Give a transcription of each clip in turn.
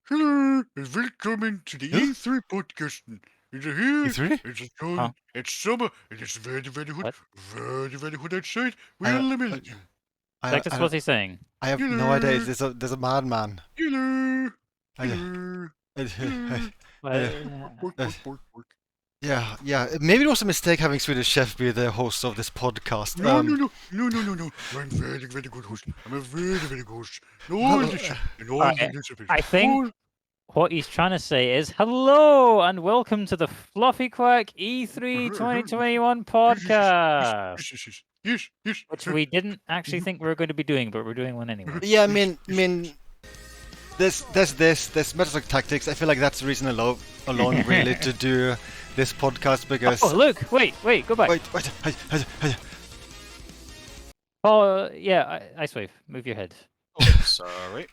Hello, and welcome to the E3 podcast. It's here, E3? it's a sun, Huh? it's summer, and it's very, very hot, What? very, very hot outside. We I, are I, limited. Like, that's what he's saying. I have no idea. There's a madman. Hello, I, hello, I, hello. Well, Bork, bork, bork, bork. yeah. Maybe it was a mistake having Swedish Chef be the host of this podcast. No. I'm very, very good host. I'm a very, very good host. And all Well, this, and all alright, the recipes. I think what he's trying to say is hello and welcome to the FluffyQuack E3 2021 podcast, Yes. which we didn't actually think we were going to be doing, but we're doing one anyway. yeah, I mean, there's Metal Slug Tactics. I feel like that's the reason alone really to do this podcast because. Oh, look! Wait, go back. Wait. Oh, yeah, Icewave, move your head. Oh, sorry.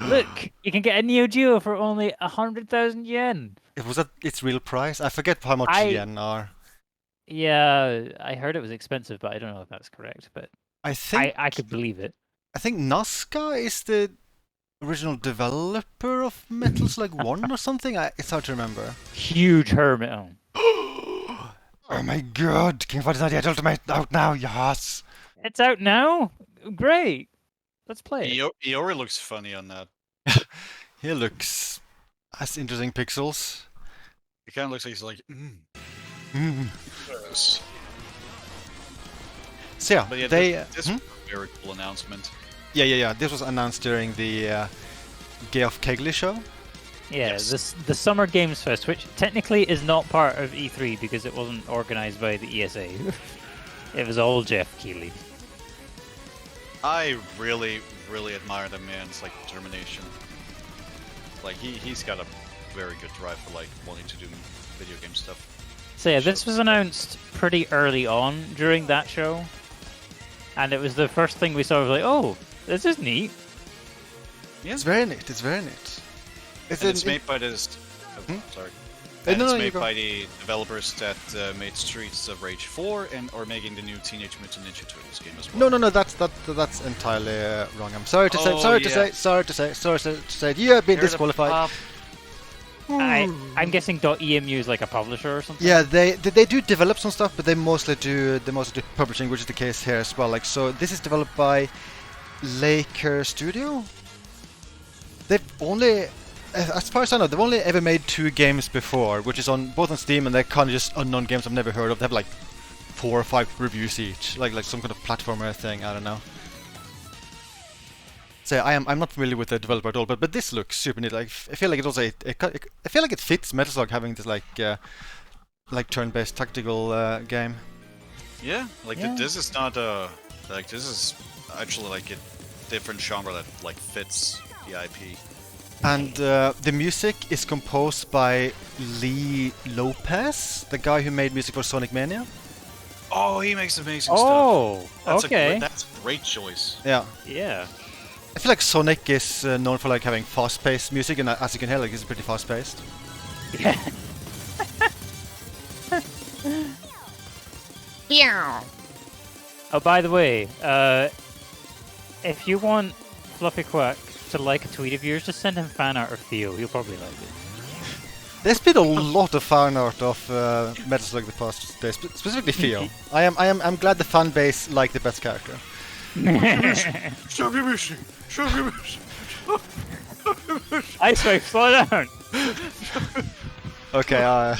Look, you can get a Neo Geo for only 100,000 yen. Was that its real price? I forget how much yen are. Yeah, I heard it was expensive, but I don't know if that's correct. But I think I could believe it. I think Nazca is the original developer of Metal Slug 1 or something. It's hard to remember. Huge hermit. Oh my god! King of Fighters 98 Ultimate out now, yes! It's out now? Great! Let's play it. Iori looks funny on that. He looks has interesting pixels. It kind of looks like he's like, Yes. So yeah, But yeah, they this was a very cool announcement. yeah. This was announced during the Geoff Keighley show. Yeah, Yes. the Summer Games Fest, which technically is not part of E3 because it wasn't organized by the ESA. It was all Jeff Keighley. I really admire the man's like determination. Like he's got a very good drive for like wanting to do video game stuff. So yeah, this was announced pretty early on during that show. And it was the first thing we saw. Was like, oh, this is neat. Yeah. It's very neat. It's made by this. Oh, sorry. And No, it's you made go. by the developers that made Streets of Rage 4 and are making the new Teenage Mutant Ninja Turtles game as well. No, that's entirely wrong. I'm sorry to Oh, say, you have been disqualified. I'm guessing .emu is like a publisher or something. Yeah, they do develop some stuff, but they mostly do publishing, which is the case here as well. Like, so this is developed by Laker Studio. They've only, as far as I know, they've only ever made 2 games before, which is both on Steam and they're kind of just unknown games I've never heard of. They have like 4 or 5 reviews each, like some kind of platformer thing. I don't know. So I'm not familiar with the developer at all, but this looks super neat. Like, I feel like it also I feel like it fits Metal Slug having this like turn-based tactical game. Yeah, like Yeah. this is not this is actually like a different genre that like fits the IP. And the music is composed by Lee Lopez, the guy who made music for Sonic Mania. Oh, he makes amazing Oh, stuff. okay. That's a great choice. Yeah. Yeah. I feel like Sonic is known for like having fast-paced music, and as you can hear, like it's pretty fast-paced. Yeah. Oh, by the way, if you want FluffyQuack to like a tweet of yours, just send him fan art of Theo. He'll probably like it. There's been a lot of fan art of Metal Slug the past days, specifically Theo. I'm glad the fan base liked the best character. Stop your mission! Icewave, slow down! Okay,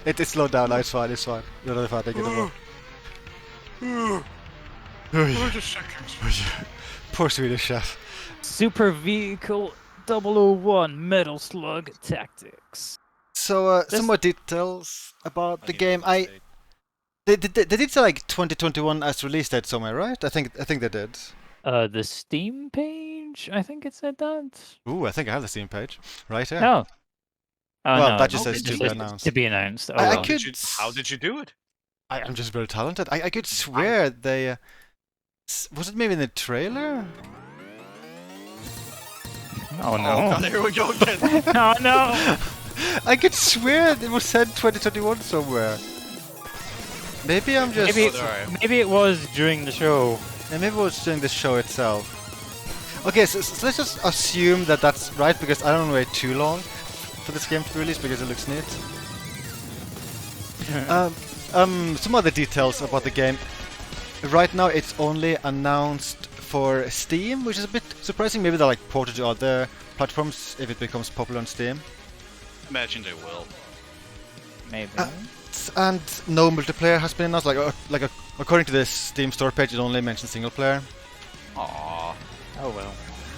it's slowed down. It's fine. You're not fine. Take it over. Wait a second. Poor Swedish Chef. Super Vehicle 001 Metal Slug Tactics. So, some more details about the game. They did say like 2021 as release date somewhere, right? I think they did. The Steam page? I think it said that. Ooh, I think I have the Steam page right here. No. Oh, Well, no, that just it says to be announced. To be announced. Oh, I well. could- How did you do it? I'm just very talented. I could swear they. Was it maybe in the trailer? Oh Oh, no. there we go again. Oh no. I could swear it was said 2021 somewhere. Maybe I'm just. Maybe, alright. maybe it was during the show. Yeah, maybe it was during the show itself. Okay, so let's just assume that that's right, because I don't want to wait too long for this game to be released, because it looks neat. Some other details about the game. Right now it's only announced for Steam, which is a bit surprising. Maybe they'll like port it to other platforms if it becomes popular on Steam. Imagine they will. Maybe. And no multiplayer has been announced. According to this Steam store page, it only mentions single player. Aww. Oh well.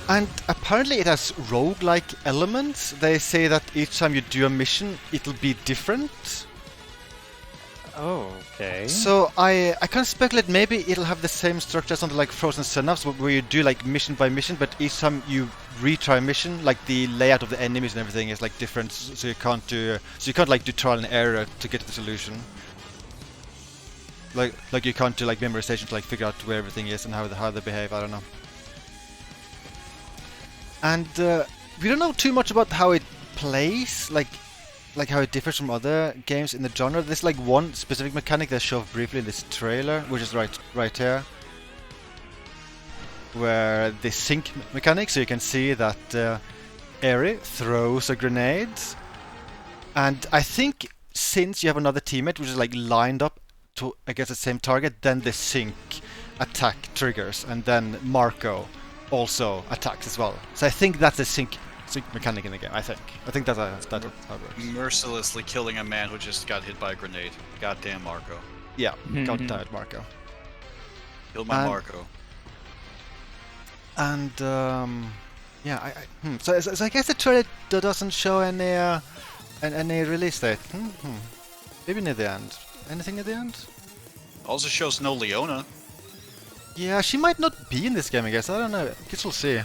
And apparently it has roguelike elements. They say that each time you do a mission, it'll be different. Oh, okay. So I can speculate maybe it'll have the same structure as something like Frozen Synapse, where you do like mission by mission, but each time you retry a mission, like the layout of the enemies and everything is like different, so you can't do like do trial and error to get to the solution. Like you can't do like memorization to like figure out where everything is and how they behave. I don't know. And we don't know too much about how it plays, like how it differs from other games in the genre. There's like one specific mechanic they show briefly in this trailer, which is right here, where the sync mechanic. So you can see that Eri throws a grenade, and I think since you have another teammate which is like lined up to against the same target, then the sync attack triggers, and then Marco also attacks as well. So I think that's a sync mechanic in the game. I think that's how it works. Mercilessly killing a man who just got hit by a grenade. Goddamn Marco. Yeah, god damn it, Marco. Kill my Marco. And yeah, so I guess the trailer doesn't show any release date. Maybe near the end. Anything at the end? Also shows no Leona. Yeah, she might not be in this game, I guess. I don't know. I guess we'll see.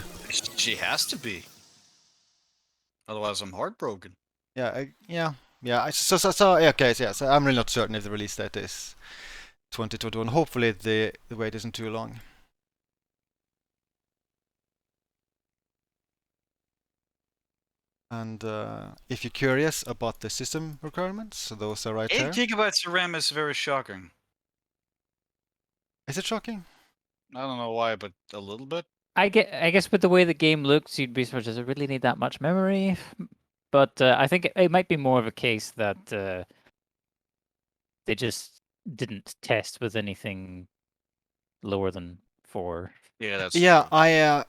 She has to be. Otherwise, I'm heartbroken. Yeah, yeah. Yeah, yeah, okay, so yeah, so I'm really not certain if the release date is 2021. Hopefully the wait isn't too long. And if you're curious about the system requirements, those are right 8 there. 8 gigabytes of RAM is very shocking. Is it shocking? I don't know why, but a little bit. I guess with the way the game looks, you'd be sort of, does it really need that much memory? But I think it might be more of a case that they just didn't test with anything lower than 4. Yeah, that's Yeah, true.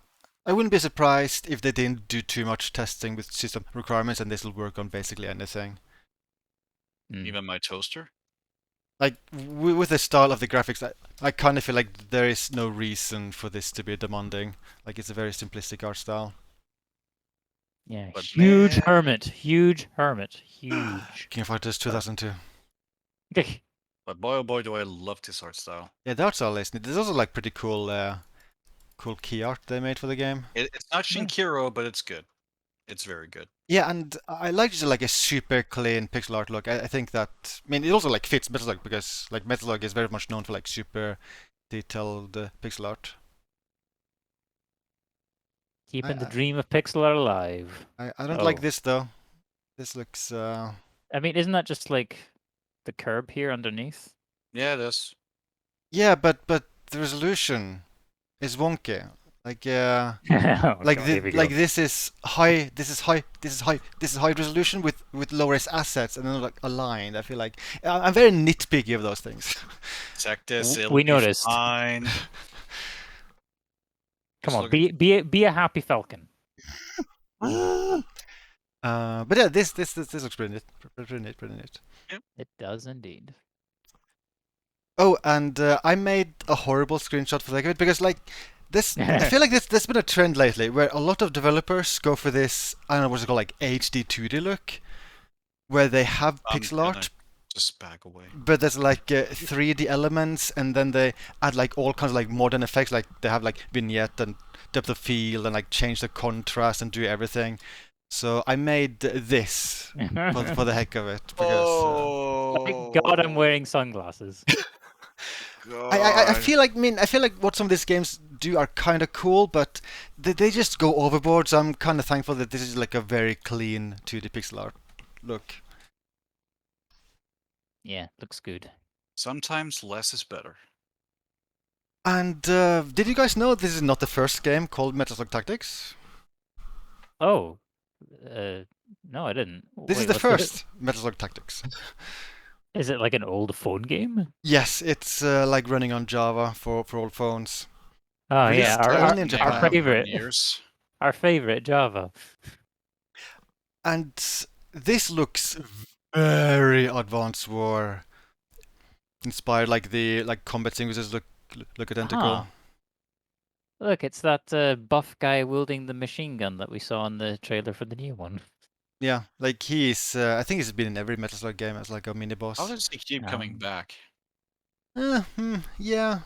I wouldn't be surprised if they didn't do too much testing with system requirements, and this will work on basically anything. Even my toaster? Like, with the style of the graphics, I kind of feel like there is no reason for this to be demanding. Like, it's a very simplistic art style. Yeah, But huge man. hermit, huge hermit, huge. King of Fighters 2002. But boy, oh boy, do I love this art style. Yeah, the art style is neat. There's also like pretty cool key art they made for the game. It's not Shinkiro, but it's good. It's very good. Yeah, and I like just like a super clean pixel art look. I think that, I mean, it also like fits Metal Slug, because like Metal Slug is very much known for like super detailed pixel art. Keeping the dream of pixel art alive. I don't like this though. This looks. I mean, isn't that just like the curb here underneath? Yeah, it is. Yeah, but the resolution is wonky. Like Oh, like God, like this is high resolution with low res assets, and then like aligned. I feel like I'm very nitpicky of those things. Check this. We noticed. Fine. Come on, be a happy falcon. But yeah, this looks pretty neat. Pretty neat. Yep. It does indeed. Oh, and I made a horrible screenshot for the game, because like this, I feel like there's been a trend lately where a lot of developers go for this, I don't know what's it called, like HD 2D look, where they have pixel art, just back away. but there's like 3D elements, and then they add like all kinds of like modern effects, like they have like vignette and depth of field and like change the contrast and do everything. So I made this for the heck of it, because Thank God I'm wearing sunglasses. I feel like what some of these games do are kind of cool, but they just go overboard. So I'm kind of thankful that this is like a very clean 2D pixel art look. Yeah, looks good. Sometimes less is better. And did you guys know this is not the first game called Metal Slug Tactics? Oh, no, I didn't. This is Wait, the what's first Metal Slug Tactics. Is it like an old phone game? Yes, it's like running on Java for old phones. Oh Released yeah, only in Japan. our favorite Java. And this looks very Advanced War inspired, like the combat sequences look identical. Huh. Look, it's that buff guy wielding the machine gun that we saw in the trailer for the new one. Yeah, like he's I think he's been in every Metal Slug game as like a mini boss. How does he keep coming back? Yeah.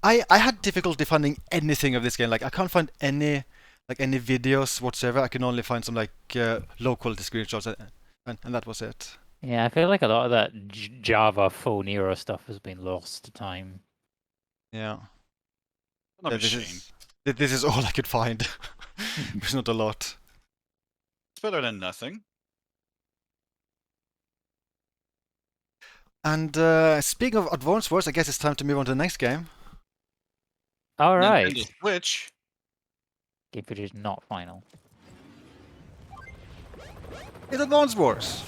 I had difficulty finding anything of this game. Like I can't find any videos whatsoever. I can only find some like low quality screenshots, and that was it. Yeah, I feel like a lot of that Java phone era stuff has been lost to time. Yeah. Not a shame. This is all I could find. It's not a lot. It's better than nothing. And speaking of Advanced Wars, I guess it's time to move on to the next game. All right. Nintendo Switch. Game footage not final. It's Advanced Wars.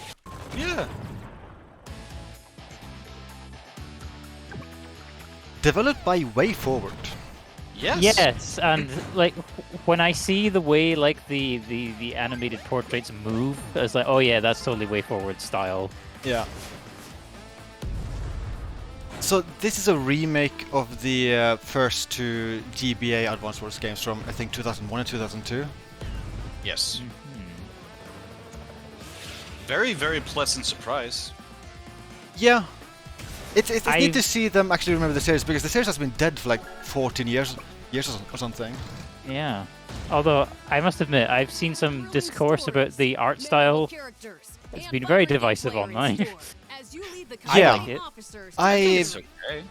Yeah. Developed by WayForward. Yes. Yes, and like when I see the way like the animated portraits move, it's like, oh yeah, that's totally WayForward style. Yeah. So this is a remake of the first two GBA Advance Wars games from I think 2001 and 2002. Yes. Very, very pleasant surprise. Yeah. It's neat to see them actually remember the series, because the series has been dead for like 14 years or something. Yeah. Although I must admit, I've seen some discourse about the art style. It's been very divisive online. Yeah. I like it. It's okay.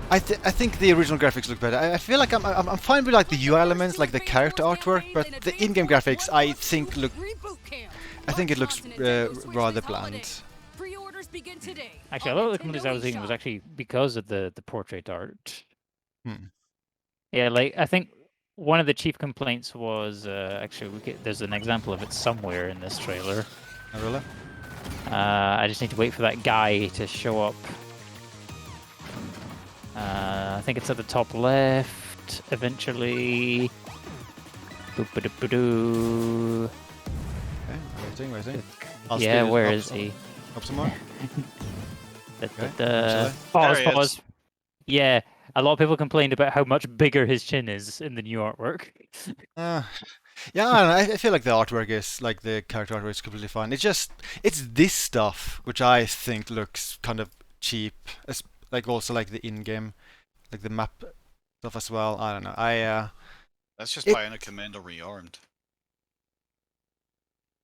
I think the original graphics look better. I feel like I'm fine with like the UI elements, like the character artwork, but the in-game graphics I think it looks rather bland. Actually, a lot of the complaints I was seeing was actually because of the portrait art. Yeah, like I think one of the chief complaints was actually there's an example of it somewhere in this trailer. Oh, really? I just need to wait for that guy to show up. I think it's at the top left. Eventually. Boop-a-doop-a-doo. Okay, waiting. Yeah, where is he? Up some more. Pause. Yeah, a lot of people complained about how much bigger his chin is in the new artwork. Yeah, I don't know. I feel like the artwork is like the character artwork is completely fine. It's this stuff which I think looks kind of cheap. Like also like the in-game, like the map stuff as well. I don't know. That's just buying a Commando rearmed.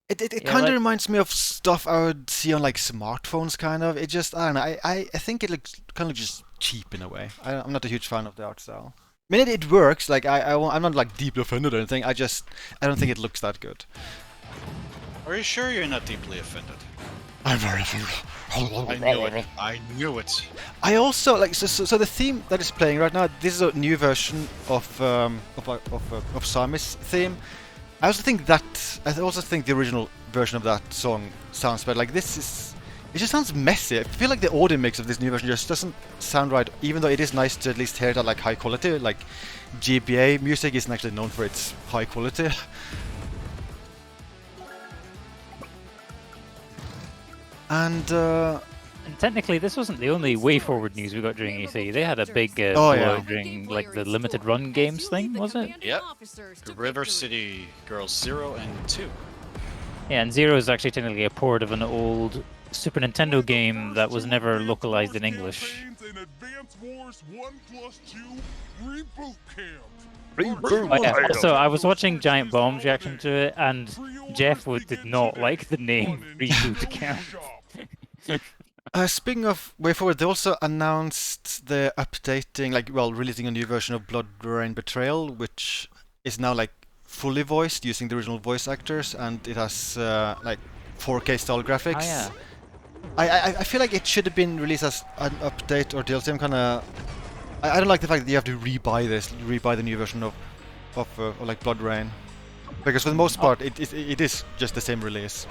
It kind of reminds me of stuff I would see on like smartphones, kind of. It just, I don't know. I think it looks kind of just cheap in a way. I'm not a huge fan of the art style. I mean, it works. Like I'm not like deeply offended or anything. I don't think it looks that good. Are you sure you're not deeply offended? I'm very offended. I knew it. I also like so the theme that is playing right now. This is a new version of Sami's theme. I also think the original version of that song sounds better. Like it just sounds messy. I feel like the audio mix of this new version just doesn't sound right, even though it is nice to at least hear it at like high quality. Like GBA music isn't actually known for its high quality. And technically, this wasn't the only WayForward news we got during E3. They had a big blowout during like the limited run games thing, was it? Yep. River City Girls 0 and 2. Yeah, and 0 is actually technically a port of an old Super Nintendo game that was never localized in English. So I was watching Giant Bomb's reaction to it, and Jeff did not like the name Reboot Camp. Speaking of WayForward, they also announced the releasing a new version of Blood Rain Betrayal, which is now like fully voiced using the original voice actors, and it has like 4K style graphics. Oh, yeah. I feel like it should have been released as an update or DLC. I'm kind of I don't like the fact that you have to rebuy the new version of like Blood Rain, because for the most part it is just the same release.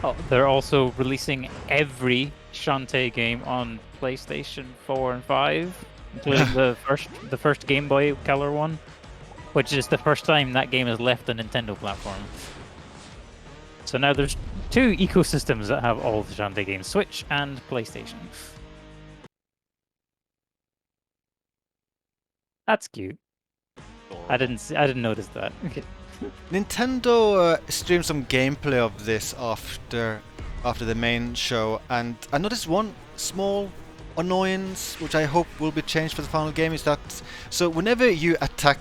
Oh, they're also releasing every Shantae game on PlayStation 4 and 5, including the first Game Boy Color one, which is the first time that game has left the Nintendo platform. So now there's 2 ecosystems that have all the Shantae games: Switch and PlayStation. That's cute. I didn't notice that. Nintendo streamed some gameplay of this after the main show, and I noticed one small annoyance, which I hope will be changed for the final game, is that so whenever you attack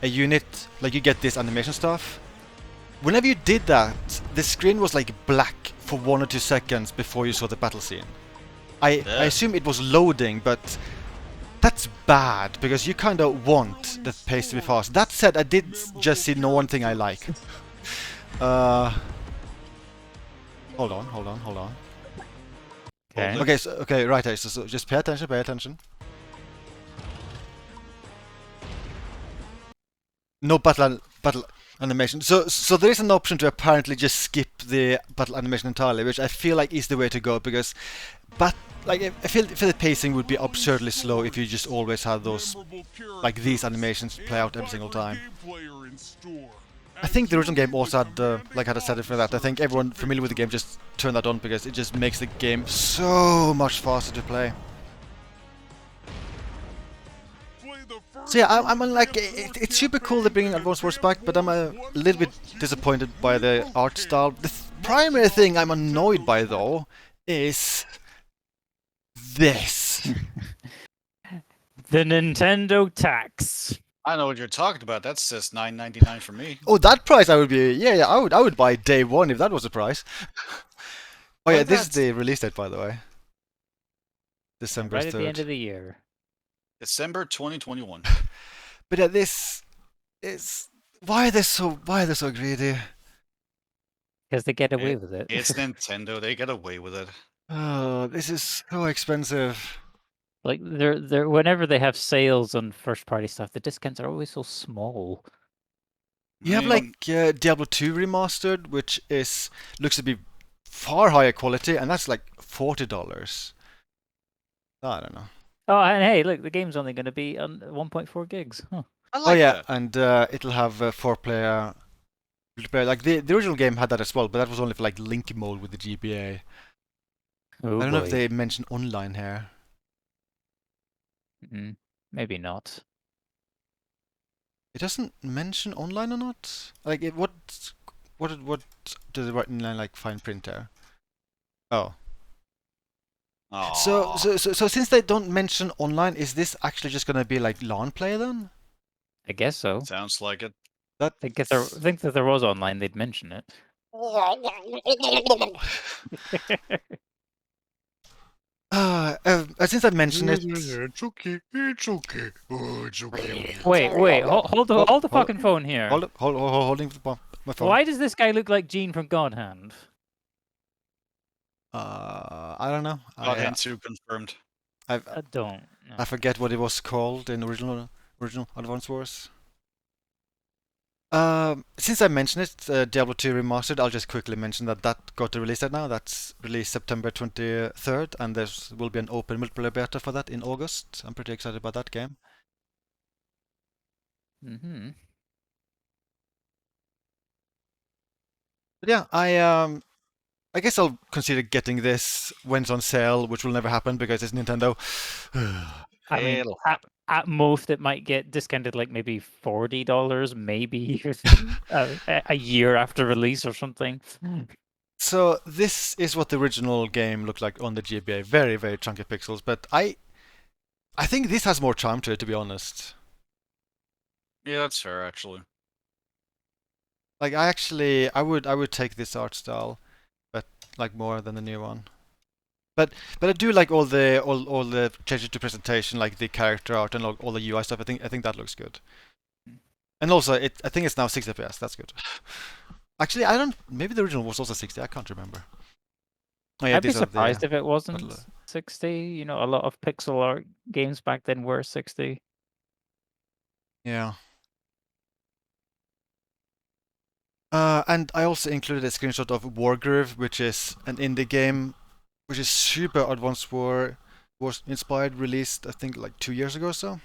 a unit, like you get this animation stuff. Whenever you did that, the screen was like black for 1 or 2 seconds before you saw the battle scene. I assume it was loading, but that's bad, because you kind of want the pace to be fast. That said, I did just see one thing I like. Hold on. Okay. Okay, right. So just pay attention. No battle animation. So there is an option to apparently just skip the battle animation entirely, which I feel like is the way to go, because I feel the pacing would be absurdly slow if you just always had those, like, these animations play out every single time. I think the original game also had had a setting for that. I think everyone familiar with the game just turned that on because it just makes the game so much faster to play. So yeah, I'm like, it's super cool they're bringing Advance Wars back, but I'm a little bit disappointed by the art style. The primary thing I'm annoyed by, though, is this. The Nintendo tax. I know what you're talking about. That says $9.99 for me. Oh, that price I would be. Yeah, I would buy day one if that was the price. Oh yeah, this is the release date, by the way. December 3rd. Right at the end of the year. December 2021. But yeah, this is why are they so greedy? Because they get away with it. It's Nintendo. They get away with it. Oh, this is so expensive. Like they're whenever they have sales on first party stuff, the discounts are always so small. You have like Diablo 2 remastered, which looks to be far higher quality, and that's like $40. I don't know. Oh, and hey, look, the game's only going to be on 1.4 gigs. Huh. I like that. And it'll have 4-player. Like the original game had that as well, but that was only for like link mode with the GBA. Oh, I don't know if they mention online here. Maybe not. It doesn't mention online or not. Like what does it write in line, like fine print there? Oh. So since they don't mention online, is this actually just gonna be like LAN play then? I guess so. Sounds like it. I think that there was online, they'd mention it. Since I mentioned it. It's okay. Oh, it's okay. Wait. Hold the fucking phone here. Holding my phone. Why does this guy look like Gene from God Hand? I don't know. God Hand 2 confirmed. I don't. No. I forget what it was called in original Advance Wars. Since I mentioned it, Diablo 2 Remastered, I'll just quickly mention that got a release date now. That's released September 23rd, and there will be an open multiplayer beta for that in August. I'm pretty excited about that game. But yeah, I guess I'll consider getting this when it's on sale, which will never happen because it's Nintendo. I mean, at most it might get discounted like maybe $40, maybe a year after release or something. So this is what the original game looked like on the GBA. Very, very chunky pixels, but I think this has more charm to it, to be honest. Yeah, that's fair, actually. Like I would take this art style, but like more than the new one. But I do like all the changes to presentation, like the character art and all the UI stuff. I think that looks good. And also, I think it's now 60 FPS. That's good. Actually, maybe the original was also 60. I can't remember. Oh yeah, I'd be these are the surprised if it wasn't battle- 60. You know, a lot of pixel art games back then were 60. Yeah. And I also included a screenshot of Wargroove, which is an indie game, which is super Advanced War was inspired, released I think like 2 years ago or so.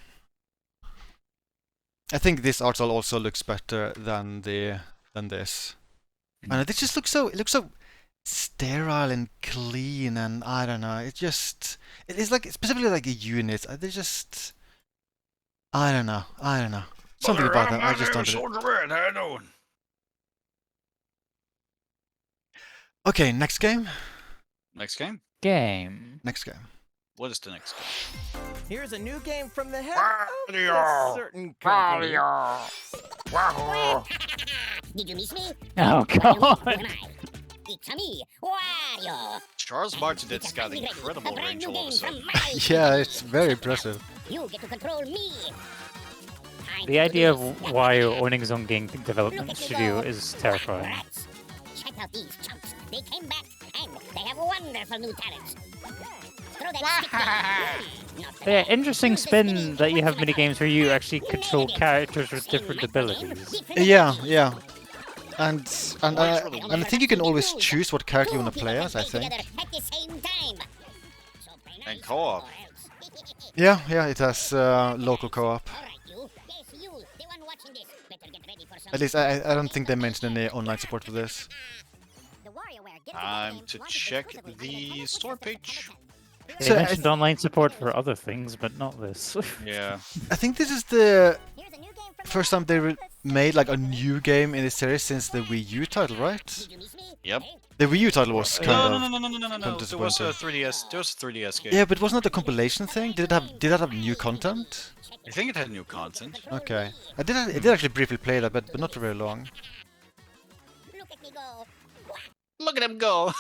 I think this art style also looks better than this. And it just looks so sterile and clean, and I don't know. It's like specifically like a unit. They just I don't know. Something about them. I just don't. Okay, next game. Next game. Next game. What is the next game? Here's a new game from the head of Wario. a certain company. Wahoo! Did you miss me? Oh god! It's me, Wario. Charles Martinet's got incredible range all of a sudden. Yeah, it's very impressive. You get to control me. The idea of Wario owning his own game development studio is terrifying. Rats. Check out these chumps. They came back and they have wonderful new talents. Throw that stick down. Not bad. Yeah, interesting spin that you have mini games where you actually control characters with different abilities. Yeah. And I think you can always choose what character you want to play as, I think. And co-op. Yeah, it has local co-op. At least I don't think they mentioned any online support for this. Time to check the store page. They So mentioned online support for other things, but not this. Yeah. I think this is the first time they made like a new game in the series since the Wii U title, right? Yep. The Wii U title was kind of No. There was a 3DS. There was a 3DS game. yeah, but wasn't that a compilation thing? Did that have new content? I think it had new content. Okay, I did actually briefly play that, but not for very long. Look at me go. Look at him go.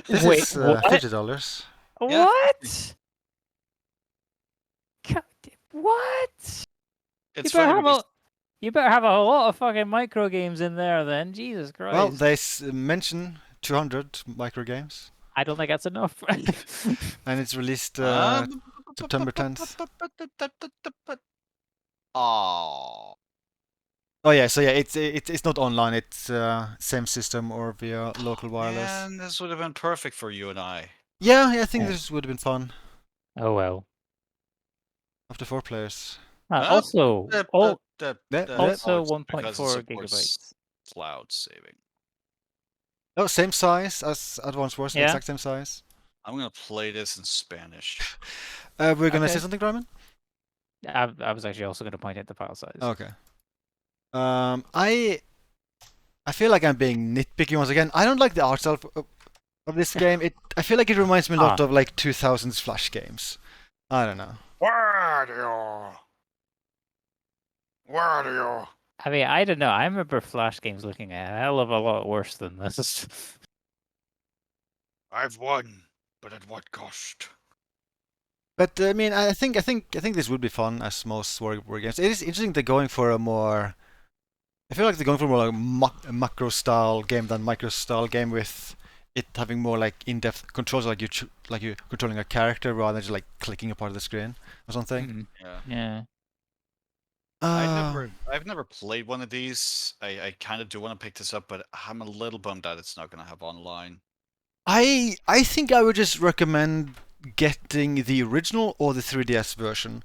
This Wait, is what? $50. Yeah. What? God, what? It's you, better funny have because a, you better have a lot of fucking micro games in there then. Jesus Christ. Well, they mention 200 micro games, I don't think that's enough. and it's released September 10th. Oh. Oh yeah, so yeah, it's not online. It's same system or via local wireless. Man, this would have been perfect for you and I. Yeah, I think Yeah. this would have been fun. Oh well. Up to 4 players. Also, Yeah, also because 1.4 it supports gigabytes. Cloud saving. Oh, same size as Advance Wars, Yeah. exact same size. I'm gonna play this in Spanish. We're gonna Okay. say something, Ryman? I was actually also going to point out the file size. Okay. I feel like I'm being nitpicky once again. I don't like the art style of this game. I feel like it reminds me a lot of like 2000s Flash games. I don't know. Wario! Wario! I mean, I don't know. I remember Flash games looking a hell of a lot worse than this. I've won, but at what cost? But I mean, I think this would be fun as most war games. It is interesting they're going for a more. I feel like they're going for more like a macro style game than micro style game, with it having more like in-depth controls, like you controlling a character rather than just like clicking a part of the screen or something. Mhm. Yeah. Yeah. I've never played one of these. I kind of do want to pick this up, but I'm a little bummed that it's not gonna have online. I think I would just recommend getting the original or the 3DS version,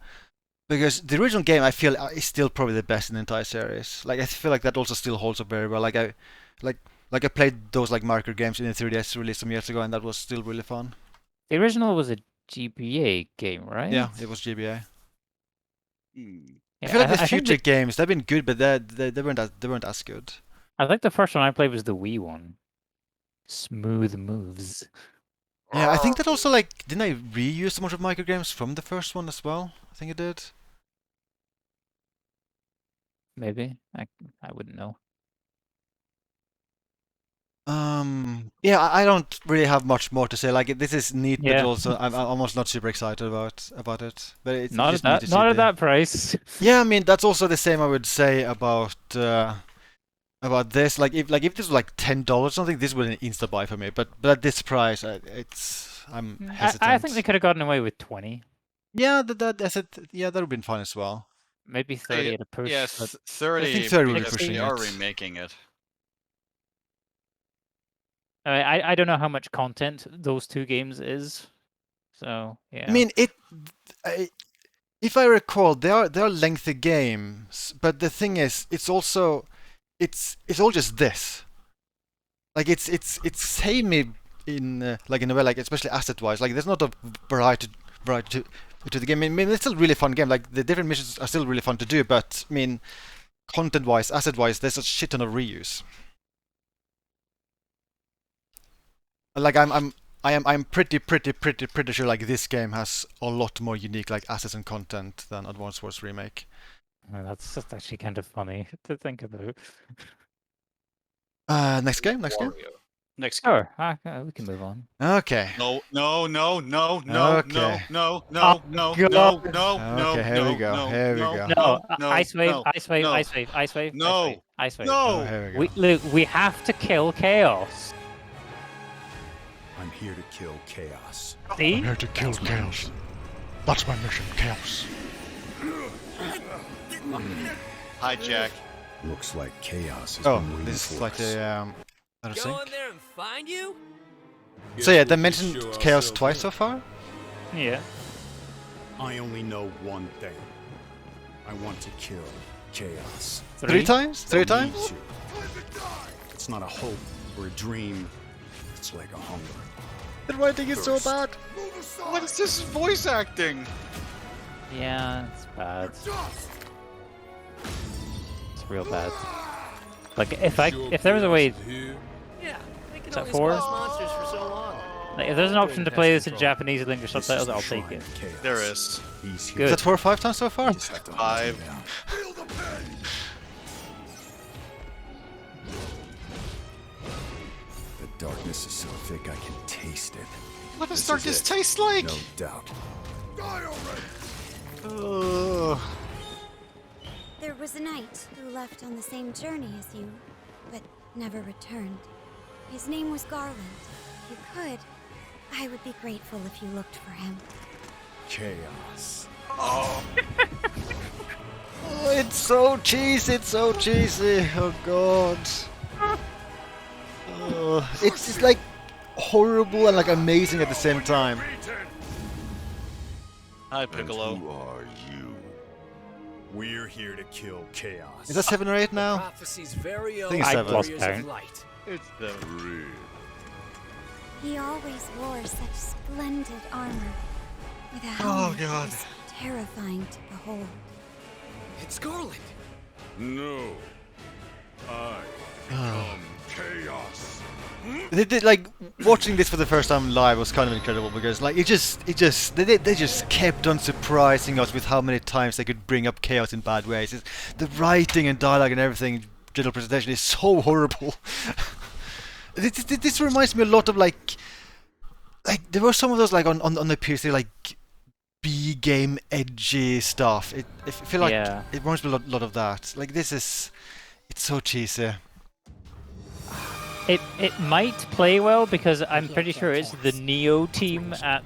because the original game I feel is still probably the best in the entire series. Like I feel like that also still holds up very well. Like I played those like Mario Kart games in the 3DS release some years ago, and that was still really fun. The original was a GBA game, right? Yeah, it was GBA. Hmm. I feel like the think future games they've been good, but they weren't as good. I think the first one I played was the Wii one. Smooth moves. Yeah, I think that also like didn't I reuse some of micro games from the first one as well? I think it did. Maybe I wouldn't know. Yeah, I don't really have much more to say. Like this is neat, but Yeah. also I'm almost not super excited about it. But it's Not just at neat that. to see Not at the- that price. Yeah, I mean that's also the same I would say about about this. Like if this was like $10 or something, this would be an insta buy for me. But at this price, I'm hesitant. I think they could have gotten away with 20. Yeah, that would have been fine as well. Maybe 30 at a push. Yes, 30 30. would be because pushing they are it. remaking it. I don't know how much content those two games is. So yeah. I mean, if I recall, they are lengthy games, but the thing is, it's all just this. Like it's samey in like in a way, like especially asset wise. Like there's not a variety to the game. I mean, it's still a really fun game. Like the different missions are still really fun to do, but I mean, content wise, asset wise, there's a shit ton of reuse. Like I'm pretty sure like this game has a lot more unique like assets and content than Advance Wars Remake. Oh, that's just actually kind of funny to think about. Next game. Next game. Sure, we can move on. Okay. No. Okay. Okay, here we go. No, Icewave. No. Icewave. Oh, here we go. Look, we have to kill Chaos. I'm here to kill Chaos. See? I'm here to kill Chaos. That's my mission, Chaos. Hi, Jack. Looks like Chaos is Oh, been waiting this is for like us. a out of sync. Go in there and find you? So yeah, they mentioned Chaos twice so far. Yeah. I only know one thing. I want to kill Chaos. Three times? I need to. It's not a hope or a dream. It's like a hunger. The writing is so bad. What is this voice acting? Yeah, it's bad. It's real bad. Like if there was a way, Yeah, they can that only four? squash monsters for so long. like, if there's an option to play this in Japanese with English This is subtitles, the I'll shrine take it. of Chaos. There is. He's Good. here. Is that 4 or 5 times so far? Just have to hunt 5. him down. The darkness is so thick I can taste it. What does This is darkness it. taste like? No doubt. There was a knight who left on the same journey as you, but never returned. His name was Garland. If you could, I would be grateful if you looked for him. Chaos. Oh, it's so cheesy. Oh god. It's like horrible and like amazing at the same time. Hi, Piccolo. Who are you? We're here to kill Chaos. Is that 7 or 8 now? Prophecy's very own think it's seven. warriors I've of lost light. It's the He always wore such splendid armor, with a Oh, helmet that God. was terrifying to behold. It's Garland. No. I am Chaos. Like watching this for the first time live was kind of incredible because like they just kept on surprising us with how many times they could bring up Chaos in bad ways. The writing and dialogue and everything, general presentation is so horrible. This reminds me a lot of like there were some of those like on the PC like B game edgy stuff. I feel like Yeah. it reminds me a lot of that. Like it's so cheesy. It might play well because I'm pretty sure it's the Neo team at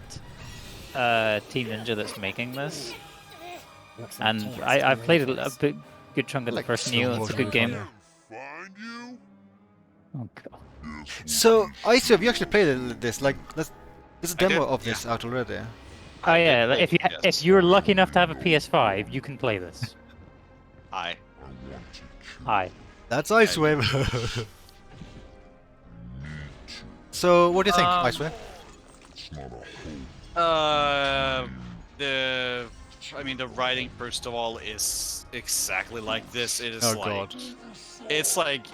Team Ninja that's making this, and I've played a good chunk of the first Neo. It's a good game. Oh god. So, Icewave, have you actually played this? Like, there's a I demo did, of this out already. Oh yeah, like, Yes. if you're lucky enough to have a PS5, you can play this. Hi. Hi. That's Icewave. So, what do you think, Icewave? The writing, first of all, is exactly like this. It is Oh, like, God. it's like,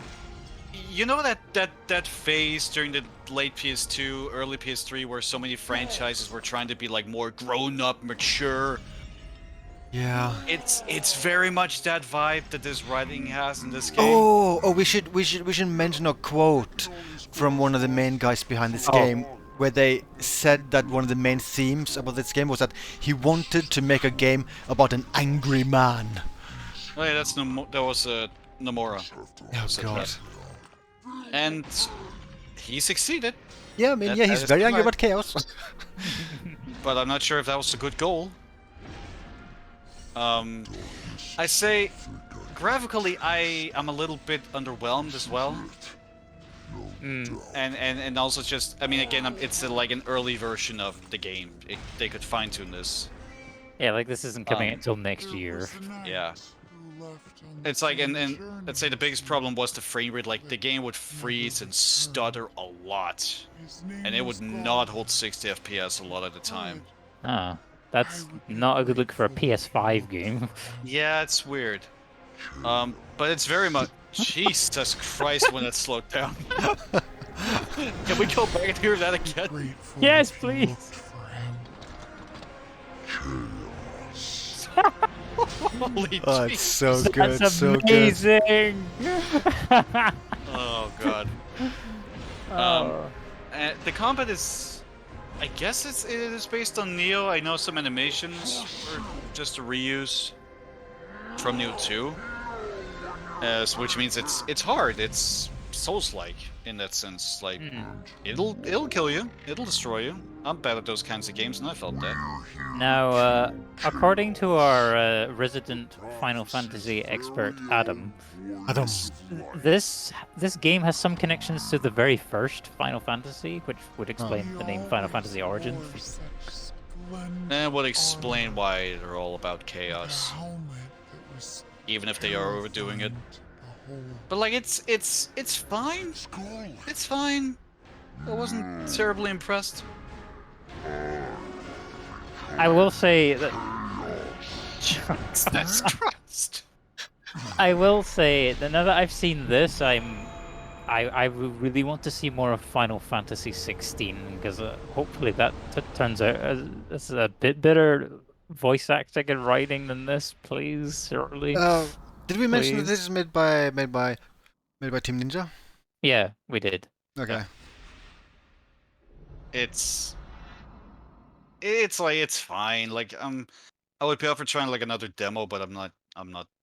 you know that phase during the late PS2, early PS3, where so many franchises were trying to be like more grown up, mature. Yeah. It's very much that vibe that this writing has in this game. Oh, we should mention a quote from one of the main guys behind this game, where they said that one of the main themes about this game was that he wanted to make a game about an angry man. Oh yeah, that was Nomura. Oh said god. that. And he succeeded. Yeah, I mean, That- yeah, that he's is very angry correct. about chaos. But I'm not sure if that was a good goal. I say, graphically, I'm a little bit underwhelmed as well. And also just, I mean, again, it's like an early version of the game. They could fine-tune this. Yeah, like this isn't coming out until next year. Yeah. It's like, and let's say the biggest problem was the frame rate. Like, the game would freeze and stutter a lot. And it would not hold 60 FPS a lot of the time. Ah, that's not a good look for a PS5 game. Yeah, it's weird. But it's very much... Jesus Christ, when it slowed down. Can we go back and hear that again? Yes, please. Holy Oh, it's so good, That's so good. amazing. Oh, God. The combat is... I guess it is based on Neo. I know some animations were just a reuse from Neo 2. Which means it's hard. It's Souls-like in that sense. Like, it'll kill you. It'll destroy you. I'm bad at those kinds of games, and I felt that. Now, according to our resident Final Fantasy expert, Adam, this game has some connections to the very first Final Fantasy, which would explain the name Final Fantasy Origins. And would explain why they're all about chaos. Even if they are overdoing it. But like, it's fine. It's fine. I wasn't terribly impressed. I will say that Jesus Christ. I will say that now that I've seen this, I really want to see more of Final Fantasy 16 because hopefully that turns out as a bit better voice acting and writing than this, please, shortly. Did we mention that Please. this is made by Team Ninja? Yeah, we did. Okay. Yeah. It's like, it's fine. Like, I would be up for trying like another demo, but I'm not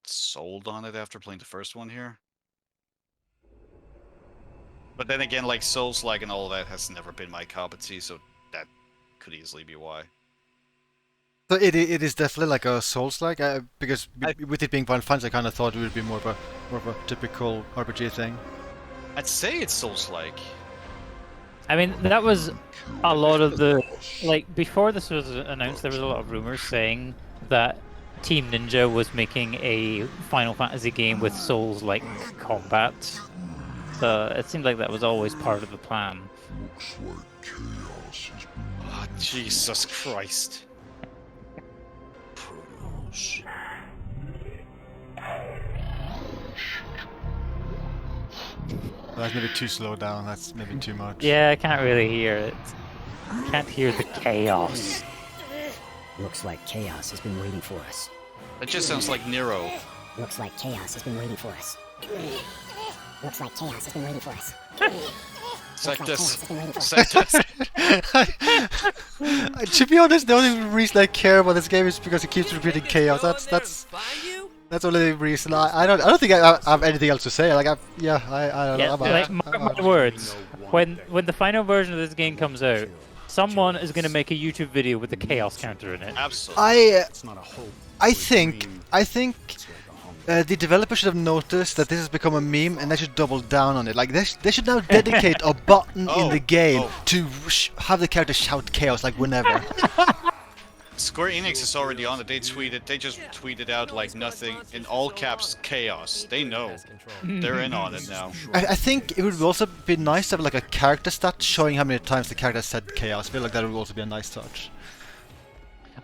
sold on it after playing the first one here. But then again, like, Souls-like and all that has never been my cup of tea, so that could easily be why. So it is definitely like a Souls-like, because with it being Final Fantasy, I kind of thought it would be more of a typical RPG thing. I'd say it's Souls-like. I mean, that was a lot of the... Like, before this was announced, there was a lot of rumors saying that Team Ninja was making a Final Fantasy game with Souls-like combat. So it seemed like that was always part of the plan. Oh, Jesus Christ. That's maybe too slow down, that's maybe too much. Yeah, I can't really hear it. Can't hear the chaos. Looks like chaos has been waiting for us. That just sounds like Nero. Looks like chaos has been waiting for us. Looks like chaos has been waiting for us. Sectus. To be honest, the only reason I care about this game is because it keeps repeating chaos. That's the only reason. I don't think I have anything else to say. Like, I don't know. Like, mark my words. When the final version of this game comes out, someone is going to make a YouTube video with the chaos counter in it. Absolutely. I think the developer should have noticed that this has become a meme, and they should double down on it. Like, they should now dedicate a button in the game to have the character shout chaos, like, whenever. Square Enix is already on it. They just tweeted out like nothing in all caps chaos. They know. They're in on it now. I think it would also be nice to have like a character stat showing how many times the character said chaos. I feel like that would also be a nice touch.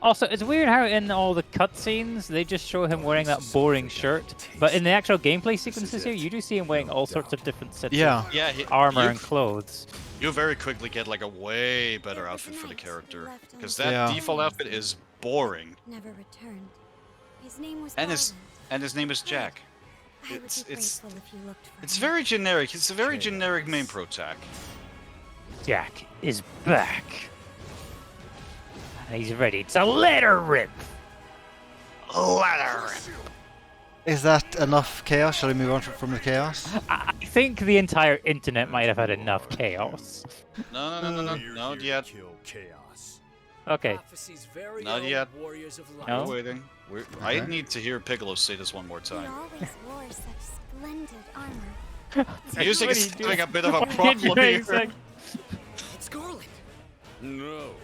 Also, it's weird how in all the cutscenes they just show him wearing that boring shirt, but in the actual gameplay sequences here, you do see him wearing all sorts of different sets of armor and clothes. You very quickly get like a way better outfit for the character, because that default outfit is boring. Never returned. His name was and his name is Jack. I would be grateful if you looked for It's him. very generic. It's a very generic main pro tag. Jack is back. And he's ready to let her rip. Let her rip. Is that enough chaos? Shall we move on from the chaos? I think the entire internet might have had enough chaos. No, We're not here yet. to kill chaos. Okay. Prophecy's very Not own yet. Warriors of Light. No? We're waiting. I Okay. need to hear Piccolo say this one more He time. always wore such splendid armor. Music is What are you having a bit of a What are you problem doing, here. Slug? It's Garland. No.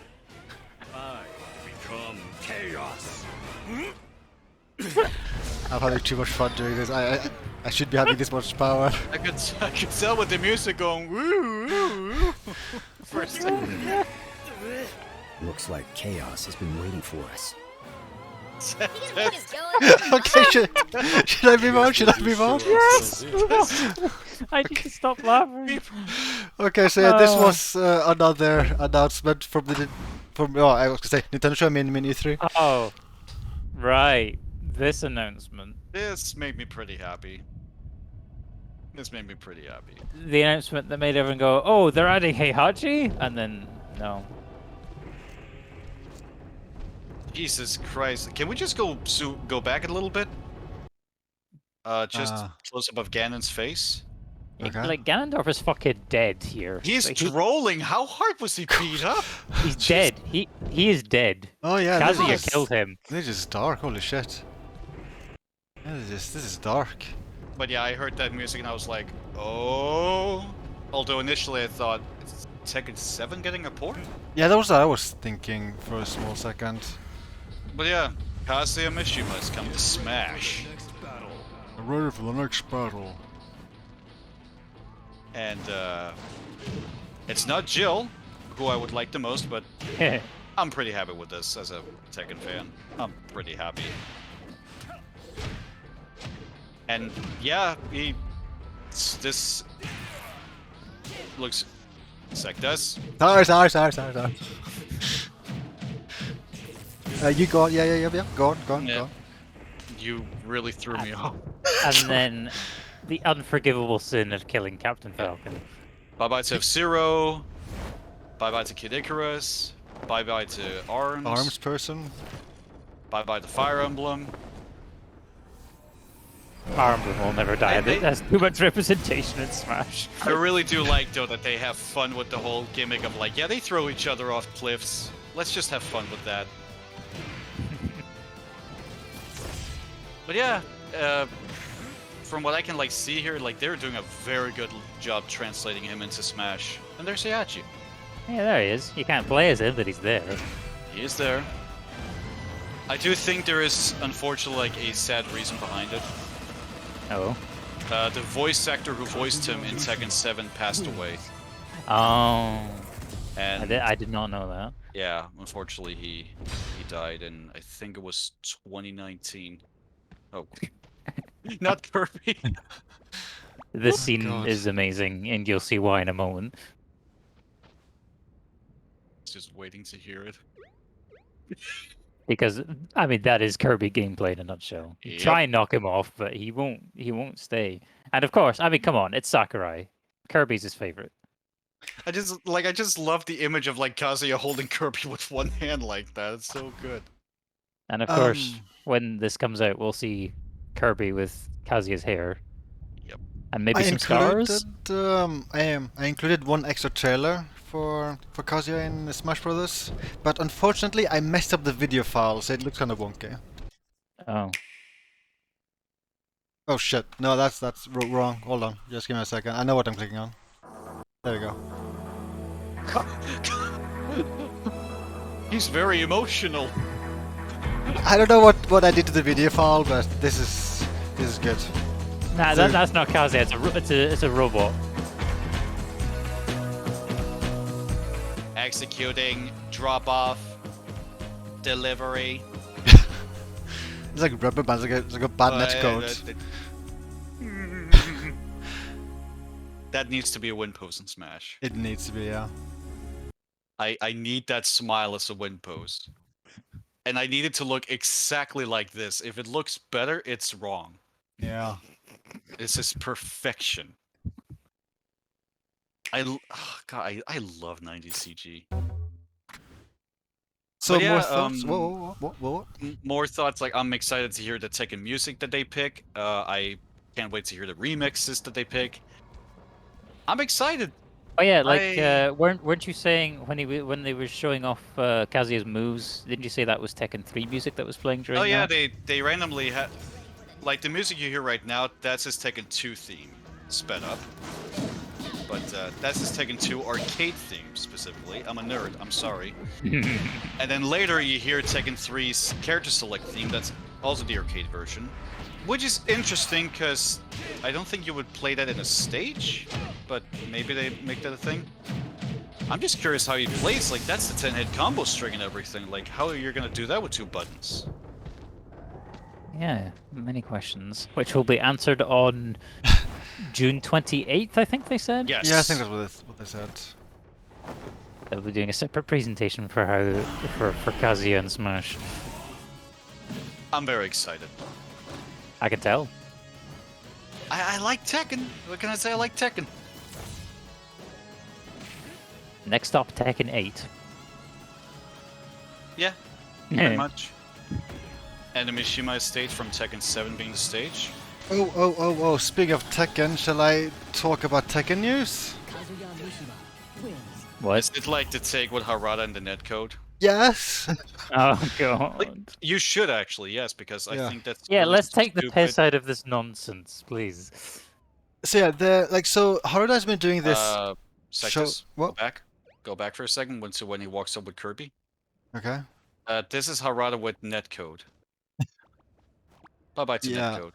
I become chaos. I'm having too much fun doing this. I should be having this much power. I could tell with the music going woo woo woo. For a second. Looks like chaos has been waiting for us. Okay, should I move on? Should I move on? Yes! I need to stop laughing. Okay, so yeah, this was another announcement from the I was gonna say Nintendo Show Mini 3. Oh, right. This announcement. This made me pretty happy. The announcement that made everyone go, "Oh, they're adding Heihachi," and then no. Jesus Christ! Can we just go back a little bit? Just close up of Ganon's face. Okay. Like Ganondorf is fucking dead here. He's Like, trolling. How hard was he beat up? he's dead. He is dead. Oh yeah, Kazuya killed him. This is dark. Holy shit. Yeah, this is dark. But yeah, I heard that music and I was like, oh. Although initially I thought, is Tekken 7 getting a port? Yeah, that was what I was thinking for a small second. But yeah, Kazuya Mishima is coming to Smash. I'm ready for the next battle. And it's not Jill, who I would like the most, but I'm pretty happy with this as a Tekken fan. I'm pretty happy. And yeah, this looks like this. Sorry. You go on. Yeah. Go on. You really threw me off. And then the unforgivable sin of killing Captain Falcon. Bye-bye to F-Zero. Bye-bye to Kid Icarus. Bye-bye to Arms. Arms person. Bye-bye to Fire Emblem. Arms will never die. There's too much representation in Smash. I really do like, though, that they have fun with the whole gimmick of, like, yeah, they throw each other off cliffs. Let's just have fun with that. But yeah, from what I can, like, see here, like, they're doing a very good job translating him into Smash. And there's Heihachi. Yeah, there he is. You can't play as him, but he's there. He is there. I do think there is, unfortunately, like, a sad reason behind it. Oh. The voice actor who voiced him in Tekken 7 passed away. Oh. And I did not know that. yeah, unfortunately, he died in, I think it was 2019. Oh, not Kirby. This scene God. is amazing, and you'll see why in a moment. Just waiting to hear it. Because I mean that is Kirby gameplay in a nutshell. You Yep. try and knock him off, but he won't stay. And of course, I mean, come on, it's Sakurai. Kirby's his favorite. I just love the image of like Kazuya holding Kirby with one hand like that. It's so good. And of course, when this comes out, we'll see Kirby with Kazuya's hair. Yep. And maybe some scars. I included one extra trailer for Kazuya in Smash Brothers, but unfortunately I messed up the video file, so it looks kind of wonky. Oh. Oh shit! No, that's wrong. Hold on, just give me a second. I know what I'm clicking on. There we go. He's very emotional. I don't know what I did to the video file, but this is good. Nah, that's not Kazuya. It's a robot. Executing, drop off, delivery. It's like rubber band, it's like a bad net code. That needs to be a win pose in Smash. It needs to be, yeah. I need that smile as a win pose. And I need it to look exactly like this. If it looks better, it's wrong. Yeah. This is perfection. God, I love 90s CG. So yeah, more thoughts? Whoa. More thoughts. Like, I'm excited to hear the Tekken music that they pick. I can't wait to hear the remixes that they pick. I'm excited. Oh yeah, like weren't you saying when they were showing off Kazuya's moves? Didn't you say that was Tekken 3 music that was playing during? Oh yeah, that? they randomly had, like, the music you hear right now. That's his Tekken 2 theme, sped up. But that's his Tekken 2 arcade theme specifically. I'm a nerd. I'm sorry. And then later you hear Tekken 3's character select theme. That's also the arcade version, which is interesting because I don't think you would play that in a stage, but maybe they make that a thing. I'm just curious how he plays. Like, that's the 10-hit combo string and everything. Like, how are you gonna do that with 2 buttons? Yeah, many questions, which will be answered on June 28th, I think they said. Yes. Yeah, I think that's what they said. They'll be doing a separate presentation for for Kazuya and Smash. I'm very excited. I can tell. I like Tekken. What can I say? I like Tekken. Next stop, Tekken 8. Yeah, pretty much. And the Mishima stage from Tekken 7 being the stage. Oh, speaking of Tekken, shall I talk about Tekken news? What? Is it like to take with Harada and the netcode? Yes! Oh god. Like, you should actually, yes, because I think that's Yeah, really let's take the stupid. piss out of this nonsense, please. So yeah, so Harada's been doing this Sectus, what? Go back for a second when he walks up with Kirby. Okay. This is Harada with netcode. Bye-bye to netcode.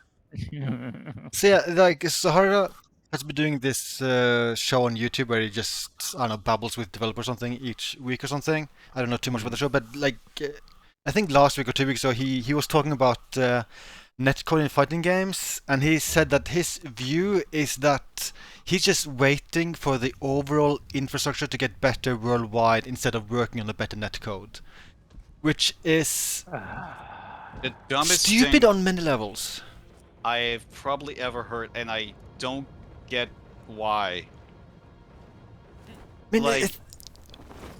So yeah, like, so Harada has been doing this show on YouTube where he just, I don't know, babbles with developers or something each week or something. I don't know too much about the show, but like, I think last week or 2 weeks ago he was talking about netcode in fighting games, and he said that his view is that he's just waiting for the overall infrastructure to get better worldwide instead of working on a better netcode, which is the dumbest stupid thing on many levels I've probably ever heard, and I don't get why. I mean, like,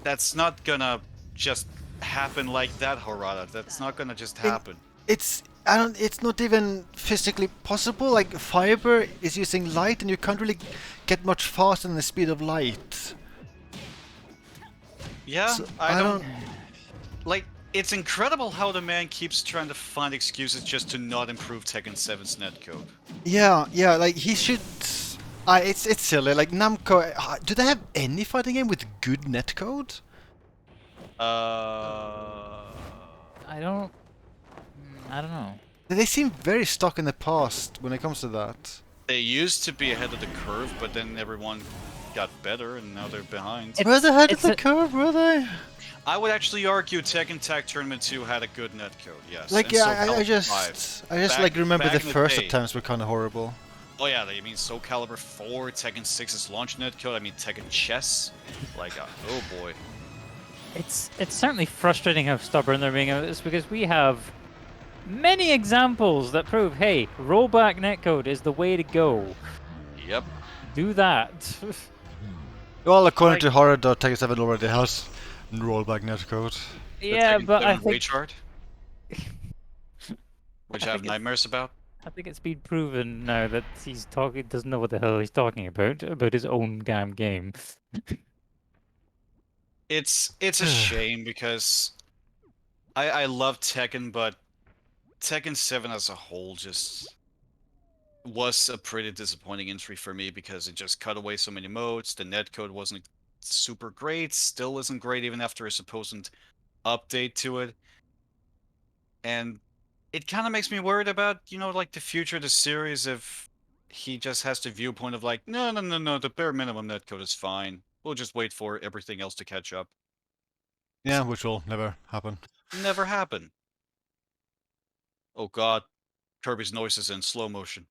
that's not gonna just happen like that, Harada. That's not gonna just happen. It's not even physically possible. Like, fiber is using light, and you can't really get much faster than the speed of light. Yeah, So, I don't like. It's incredible how the man keeps trying to find excuses just to not improve Tekken 7's netcode. Yeah, like, he should. It's silly. Like, Namco, do they have any fighting game with good netcode? I don't know. They seem very stuck in the past when it comes to that. They used to be ahead of the curve, but then everyone got better, and now they're behind. Were they ahead of the curve? Were they? I would actually argue Tekken Tag Tournament 2 had a good netcode, yes. Like, and yeah, Soul I Calibur just 5. like remember back the in the first day. attempts were kind of horrible. Oh yeah, I mean Soul Calibur 4, Tekken 6's launch netcode. I mean Tekken Chess, like oh boy. It's certainly frustrating how stubborn they're being about this, because we have many examples that prove, hey, rollback netcode is the way to go. Yep. Do that. Well, according to Harada, Tekken 7 already has rollback netcode. Yeah, but I think Rage Art, which I have nightmares about. I think it's been proven now that doesn't know what the hell he's talking about his own damn game. It's a shame because I love Tekken, but Tekken 7 as a whole just was a pretty disappointing entry for me because it just cut away so many modes. The netcode wasn't super great, still isn't great even after a supposed update to it. And it kind of makes me worried about, like the future of the series if he just has the viewpoint of like, no, the bare minimum netcode is fine. We'll just wait for everything else to catch up. Yeah, which will never happen. Never happen. Oh god, Kirby's noise is in slow motion.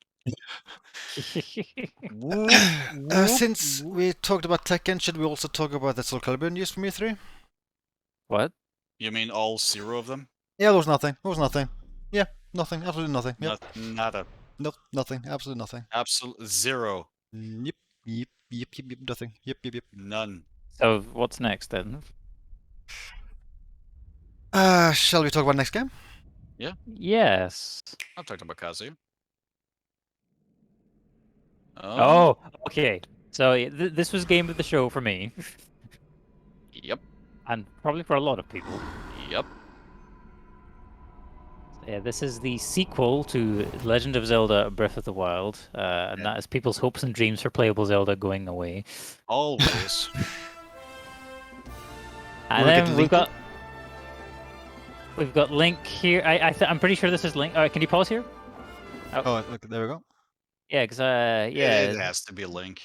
Since we talked about Tekken, should we also talk about the Soul Calibur news from E3? What? You mean all 0 of them? Yeah, there was nothing. Yeah, nothing. Absolutely nothing. Yep. Nada. Nope, nothing. Absolutely nothing. Absolute 0. Yep. Nothing. Yep. None. So what's next then? Shall we talk about next game? Yeah. Yes. I'll talk about Kazuya. Oh, okay. So this was game of the show for me. Yep. And probably for a lot of people. Yep. Yeah, this is the sequel to Legend of Zelda: Breath of the Wild, and that is people's hopes and dreams for playable Zelda going away. Always. And then we've got Link here. I'm pretty sure this is Link. Can you pause here? Oh, look, there we go. Yeah, because It has to be Link.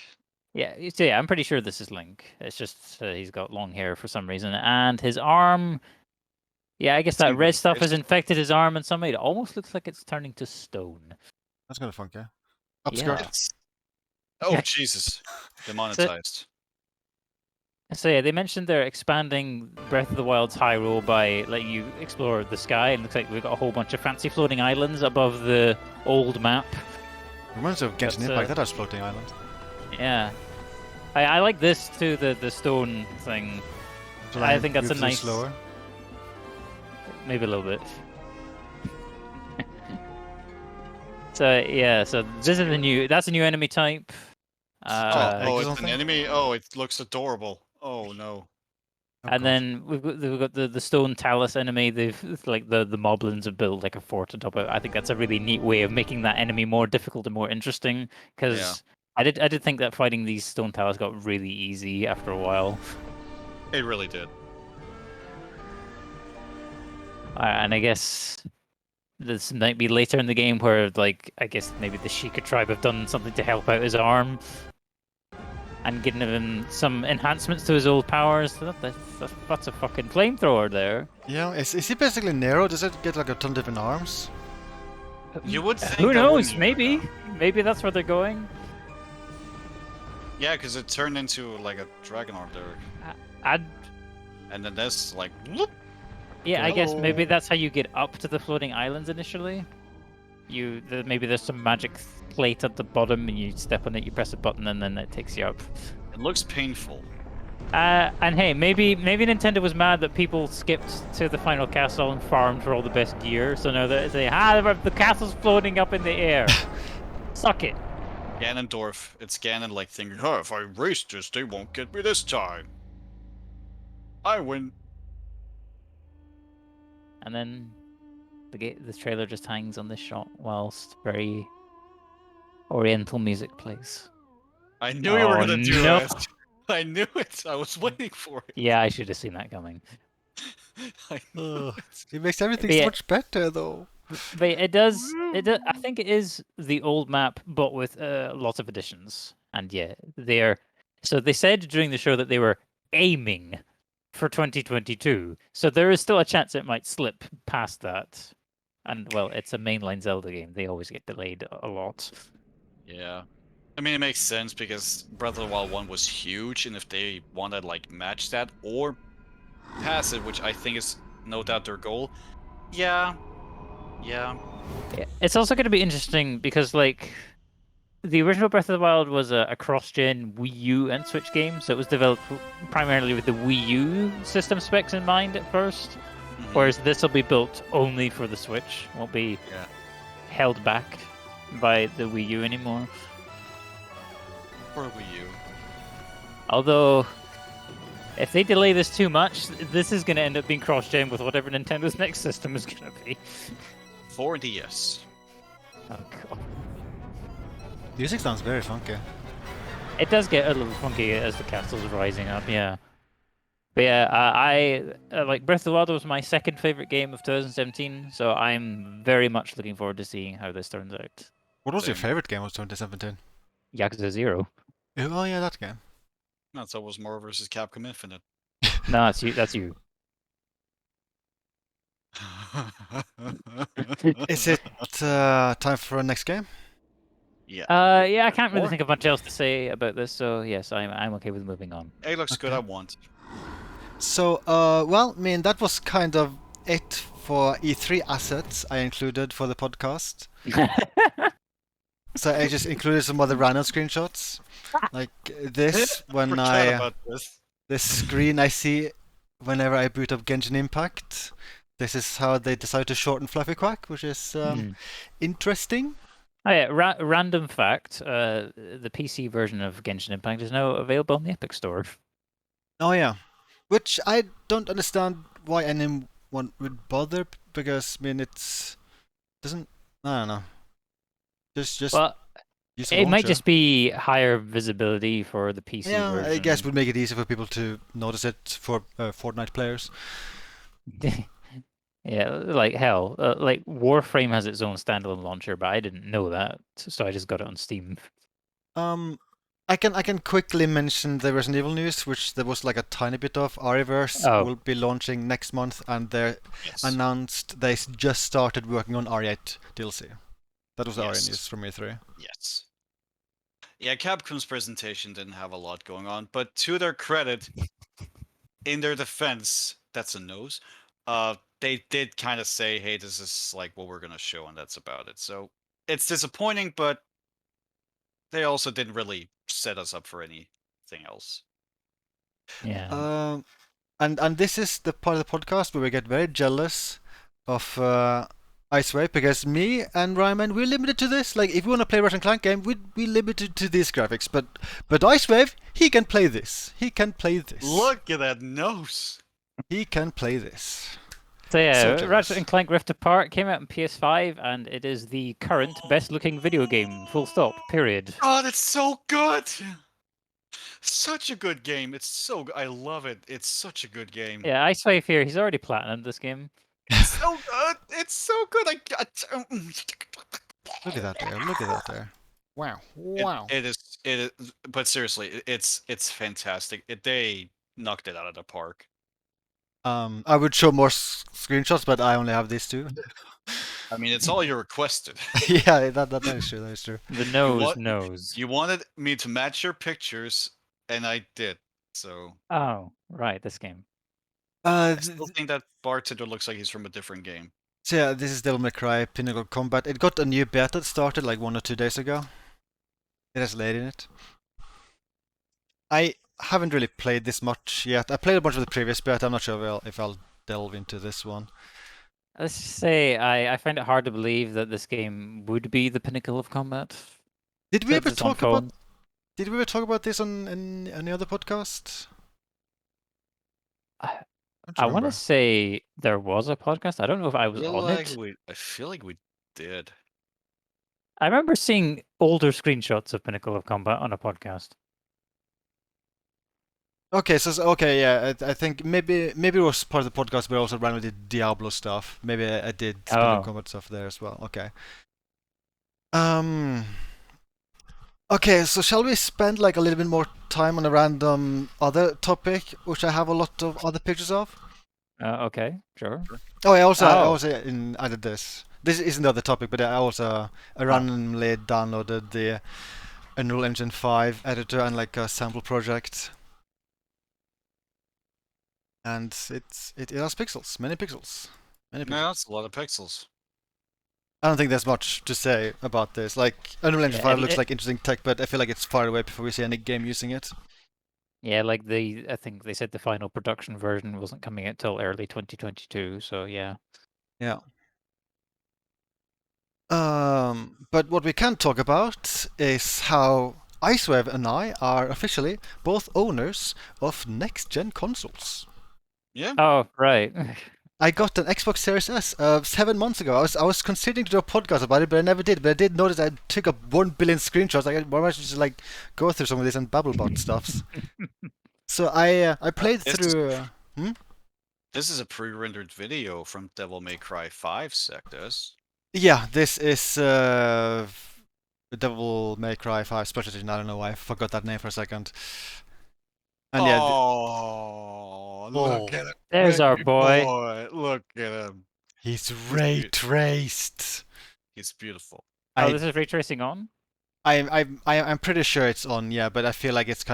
Yeah, so yeah, I'm pretty sure this is Link. It's just he's got long hair for some reason, and his arm. Yeah, I guess that red stuff has infected his arm in some way. It almost looks like it's turning to stone. That's kind of funky. Obscure. Yeah. Oh, Jesus. Demonetized. So yeah, they mentioned they're expanding Breath of the Wild's Hyrule by letting you explore the sky. It looks like we've got a whole bunch of fancy floating islands above the old map. Reminds me of Genshin Impact, that has floating island. Yeah. I like this too, the stone thing. I think that's a nice... slower. Maybe a little bit. So yeah, so this is that's a new enemy type. It's an enemy? Oh, it looks adorable. Oh no. And then we've got the stone talus enemy. They've like the moblins have built like a fort on top of it. I think that's a really neat way of making that enemy more difficult and more interesting. Because I did think that fighting these stone talus got really easy after a while. It really did. And I guess this might be later in the game where, like, I guess maybe the Sheikah tribe have done something to help out his arm and given him some enhancements to his old powers. So that's a fucking flamethrower there. Yeah, is he basically Nero? Does it get like a ton of different arms? You would think. Who knows? Maybe that's where they're going. Yeah, because it turned into like a dragon arm there. And then this like. Whoop. Yeah, I guess maybe that's how you get up to the floating islands initially. Maybe there's some magic plate at the bottom, and you step on it, you press a button, and then it takes you up. It looks painful. And hey, maybe Nintendo was mad that people skipped to the final castle and farmed for all the best gear, so now they say, the castle's floating up in the air. Suck it. Ganondorf. It's Ganon like thinking, if I race this, they won't get me this time. I win. And then the trailer just hangs on this shot whilst very oriental music plays. I knew you were gonna do it. I knew it. I was waiting for it. Yeah, I should have seen that coming. It makes everything so much better, though. But it does. I think it is the old map, but with lots of additions. And yeah, So they said during the show that they were aiming for 2022, so there is still a chance it might slip past that. And well, it's a mainline Zelda game; they always get delayed a lot. Yeah, I mean it makes sense because Breath of the Wild 1 was huge, and if they want to like match that or pass it, which I think is no doubt their goal, yeah. It's also going to be interesting because like the original Breath of the Wild was a cross-gen Wii U and Switch game, so it was developed primarily with the Wii U system specs in mind at first, whereas this will be built only for the Switch, won't be held back by the Wii U anymore. For Wii U. Although, if they delay this too much, this is going to end up being cross-gen with whatever Nintendo's next system is going to be. 4DS. Oh god. Music sounds very funky. It does get a little funky as the castle's rising up, yeah. But yeah, I like Breath of the Wild was my second favorite game of 2017, so I'm very much looking forward to seeing how this turns out. What was your favorite game of 2017? Yakuza 0. Oh yeah, that game. No, so it was Marvel vs. Capcom Infinite. No, that's you. Is it time for our next game? Yeah. Yeah, I can't really think of much else to say about this, so yes, I'm okay with moving on. It looks good, I want. So, well, I mean, that was kind of it for E3 assets I included for the podcast. So I just included some other random screenshots. Like this, when this whenever I boot up Genshin Impact. This is how they decide to shorten FluffyQuack, which is interesting. Oh yeah, random fact: the PC version of Genshin Impact is now available on the Epic Store. Oh yeah, which I don't understand why anyone would bother, because I mean it's doesn't. I don't know. Just Well, use a it might launcher. just be higher visibility for the PC Yeah, version. I guess would make it easier for people to notice it for Fortnite players. Yeah, like hell. Like Warframe has its own standalone launcher, but I didn't know that, so I just got it on Steam. I can quickly mention the Resident Evil news, which there was like a tiny bit of. Ariverse will be launching next month, and they announced they just started working on RE8 DLC. That was the RE news from E3. Yes. Yeah, Capcom's presentation didn't have a lot going on, but to their credit, in their defense, that's a nose. They did kind of say, "Hey, this is like what we're gonna show, and that's about it." So it's disappointing, but they also didn't really set us up for anything else. Yeah. And this is the part of the podcast where we get very jealous of Icewave, because me and Ryman, we're limited to this. Like, if we want to play a Ratchet & Clank game, we're limited to these graphics. But Icewave, he can play this. He can play this. Look at that nose. He can play this. So yeah, Ratchet & Clank Rift Apart came out on PS5, and it is the current best-looking video game. Full stop. Period. Oh, that's so good. Such a good game. It's so I love it. It's such a good game. Yeah, Icewave here. He's already platinumed this game. It's so good. It's so good. Look at that there. Look at that there. Wow. Wow. It is. But seriously, it's fantastic. They knocked it out of the park. I would show more screenshots, but I only have these two. I mean, it's all you requested. Yeah, that is true. That is true. The nose. You wanted me to match your pictures, and I did. So. Oh, right. This game. I still think that bartender looks like he's from a different game. So yeah, this is Devil May Cry Pinnacle Combat. It got a new beta that started like 1 or 2 days ago. It has laid in it. I haven't really played this much yet. I played a bunch of the previous beta. I'm not sure if I'll delve into this one. Let's just say I find it hard to believe that this game would be the pinnacle of combat. Did we ever talk about? Did we ever talk about this on any other podcast? I want to say there was a podcast. I don't know if I was on it. I feel like we did. I remember seeing older screenshots of Pinnacle of Combat on a podcast. Okay, yeah. I think maybe it was part of the podcast where I also ran with the Diablo stuff. Maybe I did Pinnacle Combat stuff there as well. Okay. Okay, so shall we spend like a little bit more time on a random other topic, which I have a lot of other pictures of? Okay, sure. Oh, I also added this. This isn't the other topic, but I randomly downloaded the Unreal Engine 5 editor and like a sample project. And it has pixels, many pixels. No, that's a lot of pixels. I don't think there's much to say about this. Like, Unreal Engine 5 looks like interesting tech, but I feel like it's far away before we see any game using it. Yeah, like I think they said the final production version wasn't coming out till early 2022, so yeah. Yeah. But what we can talk about is how Icewave and I are officially both owners of next-gen consoles. Yeah. Oh, right. I got an Xbox Series S 7 months ago. I was considering to do a podcast about it, but I never did. But I did notice I took up 1 billion screenshots. Why don't I just like go through some of this and babble about stuffs? So I played through. This is a pre-rendered video from Devil May Cry 5 sectors. Yeah, this is Devil May Cry 5 Special Edition. I don't know why I forgot that name for a second. And look at him. There's our boy. Look at him. He's ray traced. He's beautiful. This is ray tracing on? I'm pretty sure it's on, yeah, but I feel like it's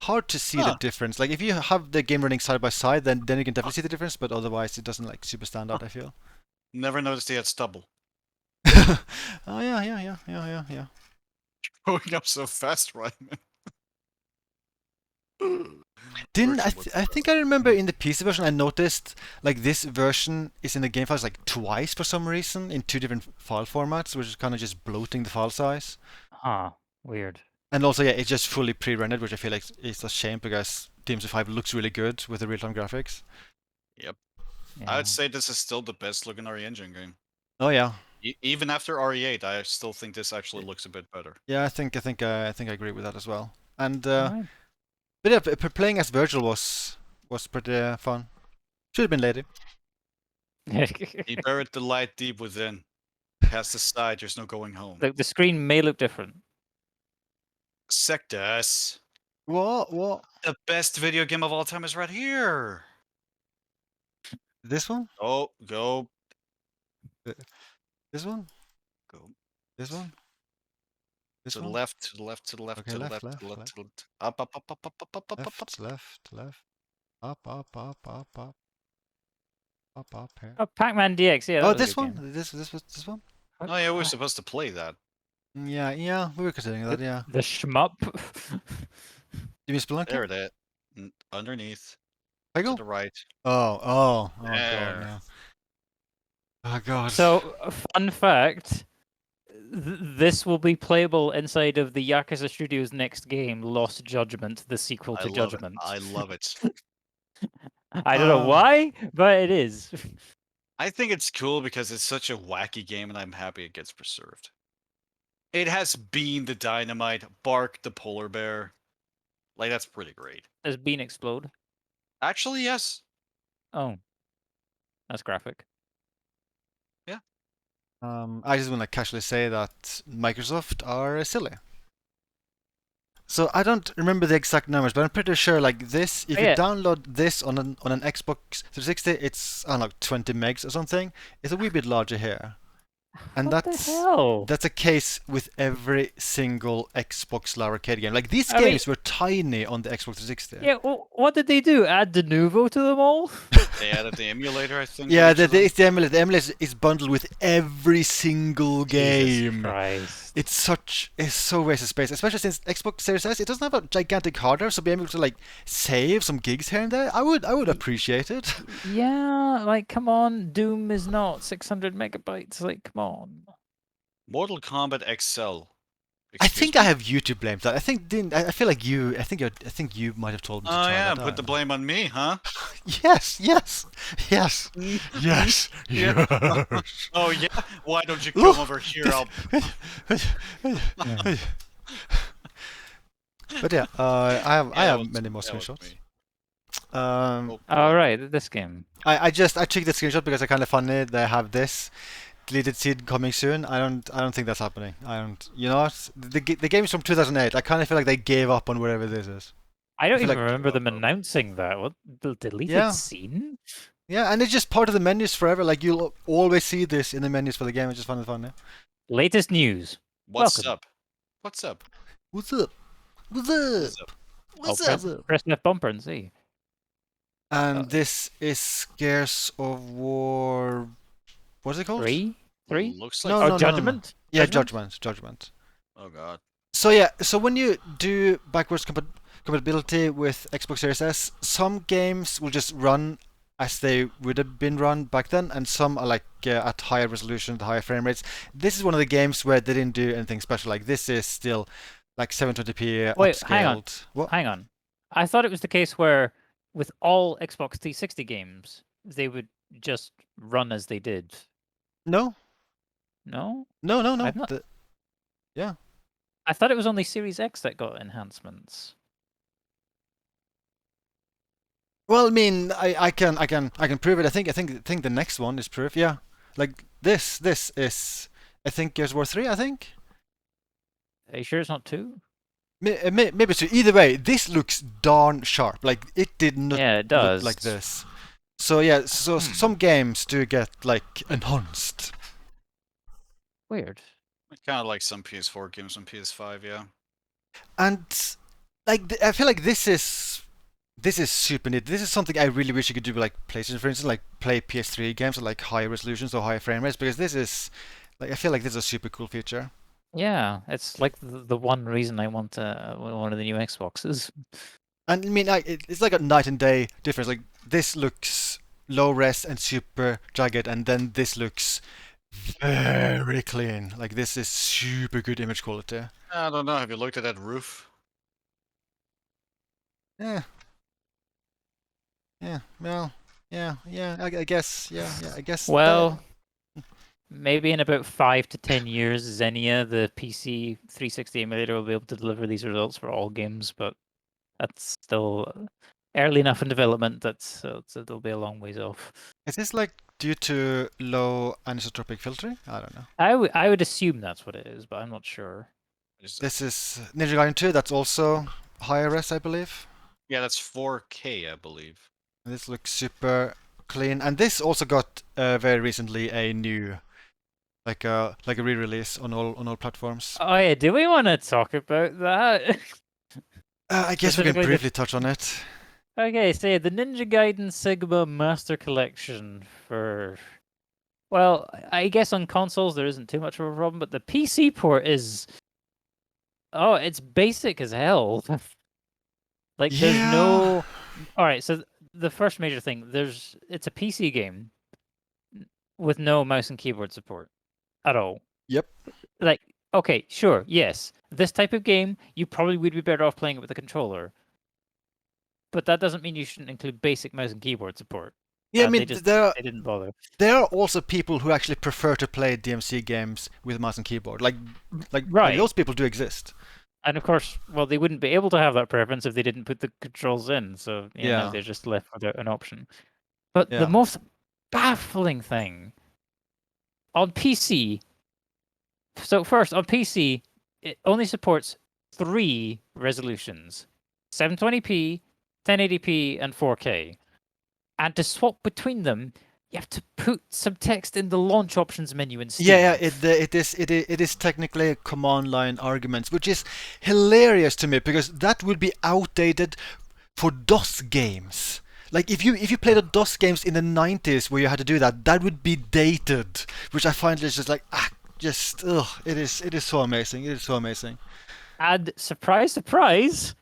hard to see the difference. Like if you have the game running side by side, then you can definitely see the difference, but otherwise it doesn't like super stand out, I feel. Never noticed he had stubble. Oh yeah. Growing up so fast, Ryman. I think I remember in the PC version I noticed like this version is in the game files like twice for some reason in 2 different file formats, which is kind of just bloating the file size. Huh. Weird. And also, yeah, it's just fully pre-rendered, which I feel like is a shame because DMC5 looks really good with the real-time graphics. Yep. Yeah. I'd say this is still the best looking RE Engine game. Oh yeah. Even after RE8, I still think this actually looks a bit better. Yeah, I think I agree with that as well. And Right. but yeah, playing as Virgil was pretty fun. Should have been later. He buried the light deep within. Past the side, there's no going home. The screen may look different. What? Sectus. The best video game of all time is right here. This one? Oh, go. This one? Go. This one? This To one? the left, to the left, to the left, Okay, to the left, left, to the left, left, to the left. Up, up, up, up, up, up, up, up, up, up. Left. Up here. Oh, Pac-Man DX. Yeah. Oh, that was a this good one? game. This one? Oh yeah, we were supposed to play that. Yeah, we were considering that, yeah. The shmup. You mean Spelunky? There it is. Underneath. Peggle? To the right. Oh god, There. yeah. Oh god. So, fun fact. This will be playable inside of the Yakuza Studios' next game, Lost Judgment, the sequel to Judgment. I love it. I don't know why, but it is. I think it's cool because it's such a wacky game, and I'm happy it gets preserved. It has Bean the Dynamite, Bark the Polar Bear. Like, that's pretty great. Does Bean explode? Actually, yes. Oh. That's graphic. Yeah. I just want to casually say that Microsoft are silly. So I don't remember the exact numbers, but I'm pretty sure like this, if you download this on an Xbox 360, it's I don't know 20 megs or something. It's a wee bit larger here. And What the hell? that's a case with every single Xbox Live Arcade game. Like these games were tiny on the Xbox 360. Yeah, well, what did they do? Add de novo to them all? They added the emulator, I think. Yeah, it's the emulator. The emulator is bundled with every single game. Jesus Christ. It's so wasted space, especially since Xbox Series S, it doesn't have a gigantic hard drive, so being able to like save some gigs here and there, I would appreciate it. Yeah, like come on, Doom is not 600 megabytes. Like come on. Mortal Kombat XL. I think I have you to blame for that. I feel like you. I think you might have told me. Oh to yeah, that put the blame on me, huh? Yes. Oh yeah. Why don't you come over here? But yeah, I have many more screenshots. All right, this game. I took the screenshot because it's kind of funny. They have this deleted seed coming soon. I don't think that's happening. You know what? The game is from 2008. I kind of feel like they gave up on wherever this is. I don't even like, remember them announcing that. What, the deleted scene? Yeah, and it's just part of the menus forever. Like you'll always see this in the menus for the game. It's just fun. Latest news. What's Welcome. up? What's up? What's up? Press left bumper and see. And this is Gears of War. What's it called? 3? Looks like No. Judgment? Yeah, Judgment. Oh god. So yeah, so when you do backwards compatibility with Xbox Series S, some games will just run as they would have been run back then, and some are like at higher resolution, higher frame rates. This is one of the games where they didn't do anything special. Like this is still like 720p Wait, upscaled. Hang on. I thought it was the case where with all Xbox 360 games, they would just run as they did. No. No. Yeah. I thought it was only Series X that got enhancements. Well, I mean, I can prove it. I think the next one is proof. Yeah, like this is I think Gears of War 3. I think. Are you sure it's not 2? Maybe 2. Either way, this looks darn sharp. Like it did not. Yeah, it does. Look like this. So yeah, some games do get like enhanced. Weird. Kind of like some PS4 games on PS5, yeah. And like I feel like this is super neat. This is something I really wish you could do with like PlayStation, for instance, like play PS3 games at like higher resolutions or higher frame rates, because this is like I feel like this is a super cool feature. Yeah, it's like the one reason I want one of the new Xboxes. And I mean, it's like a night and day difference. Like this looks low res and super jagged, and then this looks very clean. Like this is super good image quality. I don't know. Have you looked at that roof? Yeah. Yeah. Well. Yeah. Yeah. I guess. Yeah. Yeah. I guess. Well, maybe in about 5 to 10 years, Xenia, the PC 360 emulator, will be able to deliver these results for all games, but that's still early enough in development that it'll be a long ways off. Is this like due to low anisotropic filtering? I don't know. I would assume that's what it is, but I'm not sure. This is Ninja Gaiden 2. That's also higher res, I believe. Yeah, that's 4K, I believe. And this looks super clean, and this also got very recently a new, like a re-release on all platforms. Oh yeah, do we want to talk about that? I guess we can briefly touch on it. Okay, so the Ninja Gaiden Sigma Master Collection for... Well, I guess on consoles there isn't too much of a problem, but the PC port is... Oh, it's basic as hell. Like, there's no... Alright, so the first major thing, it's a PC game with no mouse and keyboard support at all. Yep. Like, okay, sure, yes. This type of game, you probably would be better off playing it with a controller. But that doesn't mean you shouldn't include basic mouse and keyboard support. Yeah, I mean, they didn't bother. There are also people who actually prefer to play DMC games with mouse and keyboard. Like Right. those people do exist. And of course, well, they wouldn't be able to have that preference if they didn't put the controls in. So Yeah. they're just left without an option. But Yeah. the most baffling thing on PC. So first, on PC, it only supports 3 resolutions: 720p, 1080p, and 4K. And to swap between them, you have to put some text in the launch options menu in Steam. Yeah, it is technically command line arguments, which is hilarious to me because that would be outdated for DOS games. Like if you played the DOS games in the 90s where you had to do that, that would be dated, which I find is just like it is so amazing. It is so amazing. And surprise, surprise,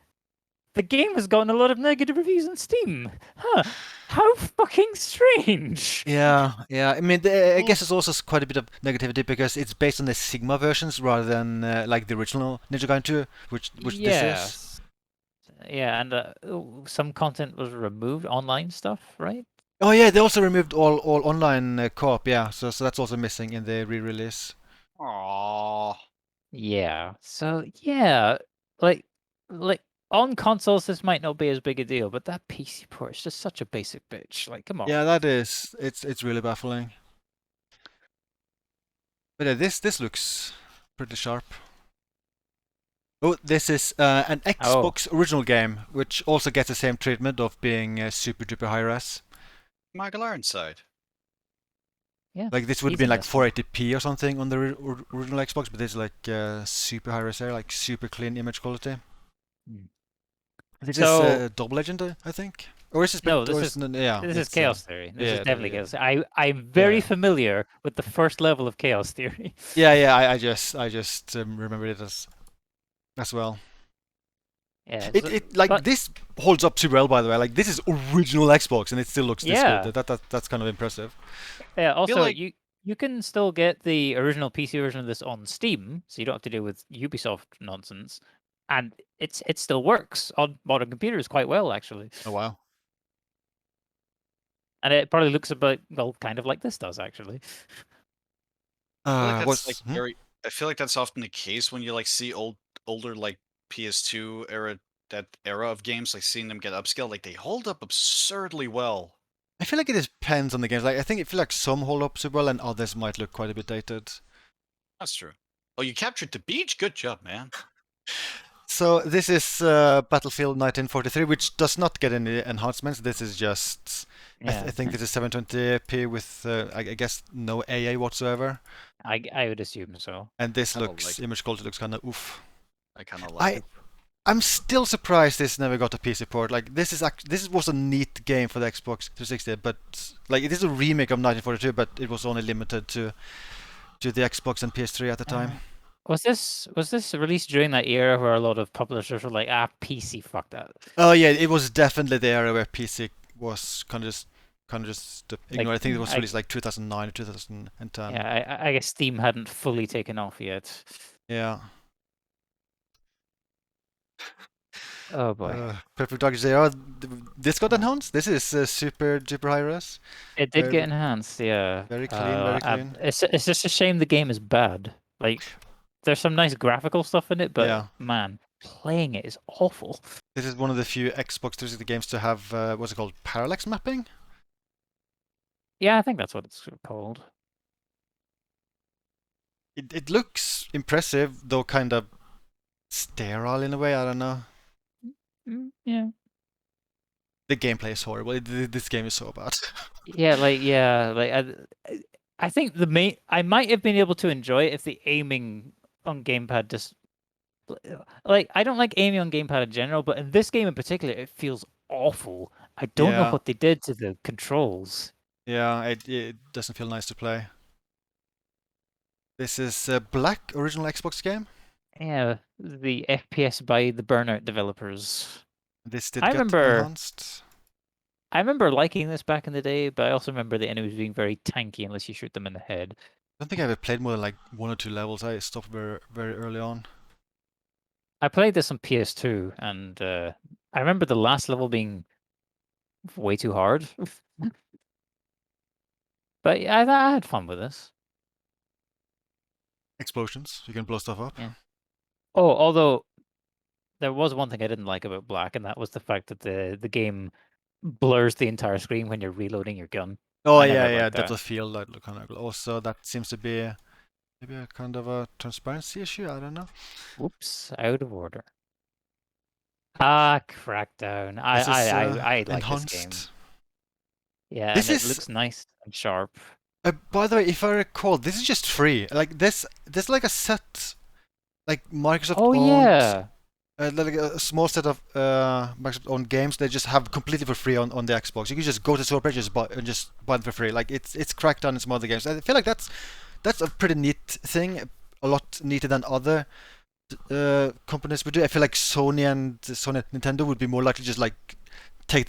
the game has gotten a lot of negative reviews on Steam. Huh? How fucking strange. Yeah. I mean, I guess there's also quite a bit of negativity because it's based on the Sigma versions rather than like the original Ninja Gaiden 2, which this is. Yeah, and some content was removed, online stuff, right? Oh yeah, they also removed all online co-op. Yeah, so that's also missing in the re-release. Aww. Yeah. So yeah, like on consoles this might not be as big a deal, but that PC port is just such a basic bitch. Like, come on. Yeah, that is. It's really baffling. But yeah, this looks pretty sharp. Oh, this is an Xbox original game, which also gets the same treatment of being super duper high res. Michael Ironside. Yeah. Like this would have been like 480p or something on the original Xbox, but this is like super high res there, like super clean image quality. This is Double Legend, I think. Or is this this is Chaos Theory. This is definitely Chaos Theory. I'm very familiar with the first level of Chaos Theory. Yeah. I just remember it as well. Yeah. This holds up too well, by the way. Like this is original Xbox, and it still looks this good. That's kind of impressive. Yeah. Also, you can still get the original PC version of this on Steam, so you don't have to deal with Ubisoft nonsense, and it still works on modern computers quite well, actually. Oh wow. And it probably looks kind of like this does, actually. I feel like that's often the case when you like see older like PS2 era, that era of games, like seeing them get upscaled, like they hold up absurdly well. I feel like it depends on the games. Like I feel like some hold up super well, and others might look quite a bit dated. That's true. Oh, you captured the beach. Good job, man. So this is Battlefield 1943, which does not get any enhancements. This is just, I think this is 720p with, I guess, no AA whatsoever. I would assume so. And this image quality looks kind of oof. I kind of like it. I'm still surprised this never got a PC port. Like this was a neat game for the Xbox 360, but like it is a remake of 1942, but it was only limited to the Xbox and PS3 at the time. Was this released during that era where a lot of publishers were like, PC, fuck that? Oh yeah, it was definitely the era where PC was kind of just ignored. I think it was released like 2009 or 2010. Yeah, I guess Steam hadn't fully taken off yet. Yeah. Oh boy. Perfect Dark Zero. This got enhanced. This is super high res. It did get enhanced, yeah. Very clean, very clean. It's just a shame the game is bad. Like, there's some nice graphical stuff in it, but yeah. Man, playing it is awful. This is one of the few Xbox 360 games to have what's it called, parallax mapping. Yeah, I think that's what it's called. It looks impressive, though kind of sterile in a way. I don't know. Yeah. The gameplay is horrible. This game is so bad. I think I might have been able to enjoy it if the aiming on gamepad just I don't like aiming on gamepad in general, but in this game in particular, it feels awful. I don't know what they did to the controls. Yeah, it doesn't feel nice to play. This is a Black original Xbox game. Yeah, the FPS by the Burnout developers. This did get enhanced. I remember liking this back in the day, but I also remember the enemies being very tanky unless you shoot them in the head. I don't think I ever played more than like 1 or 2 levels. I stopped very early on. I played this on PS2, and I remember the last level being way too hard. But yeah, I had fun with this. Explosions. You can blow stuff up. Yeah. Oh, although there was one thing I didn't like about Black, and that was the fact that the game blurs the entire screen when you're reloading your gun. Oh yeah, depth of field. That kind of also that seems to be maybe a kind of a transparency issue. I don't know. Oops, out of order. Crackdown. I like enhanced. this game. Yeah, this it looks nice and sharp. By the way, if I recall, this is just free. Like there's like a set, like Microsoft owned, like a small set of Microsoft owned games. They just have completely for free on the Xbox. You can just go to store page and just buy them for free. Like it's Crackdown and some other games. I feel like that's a pretty neat thing. A lot neater than other companies would do. I feel like Sony and Nintendo would be more likely just like take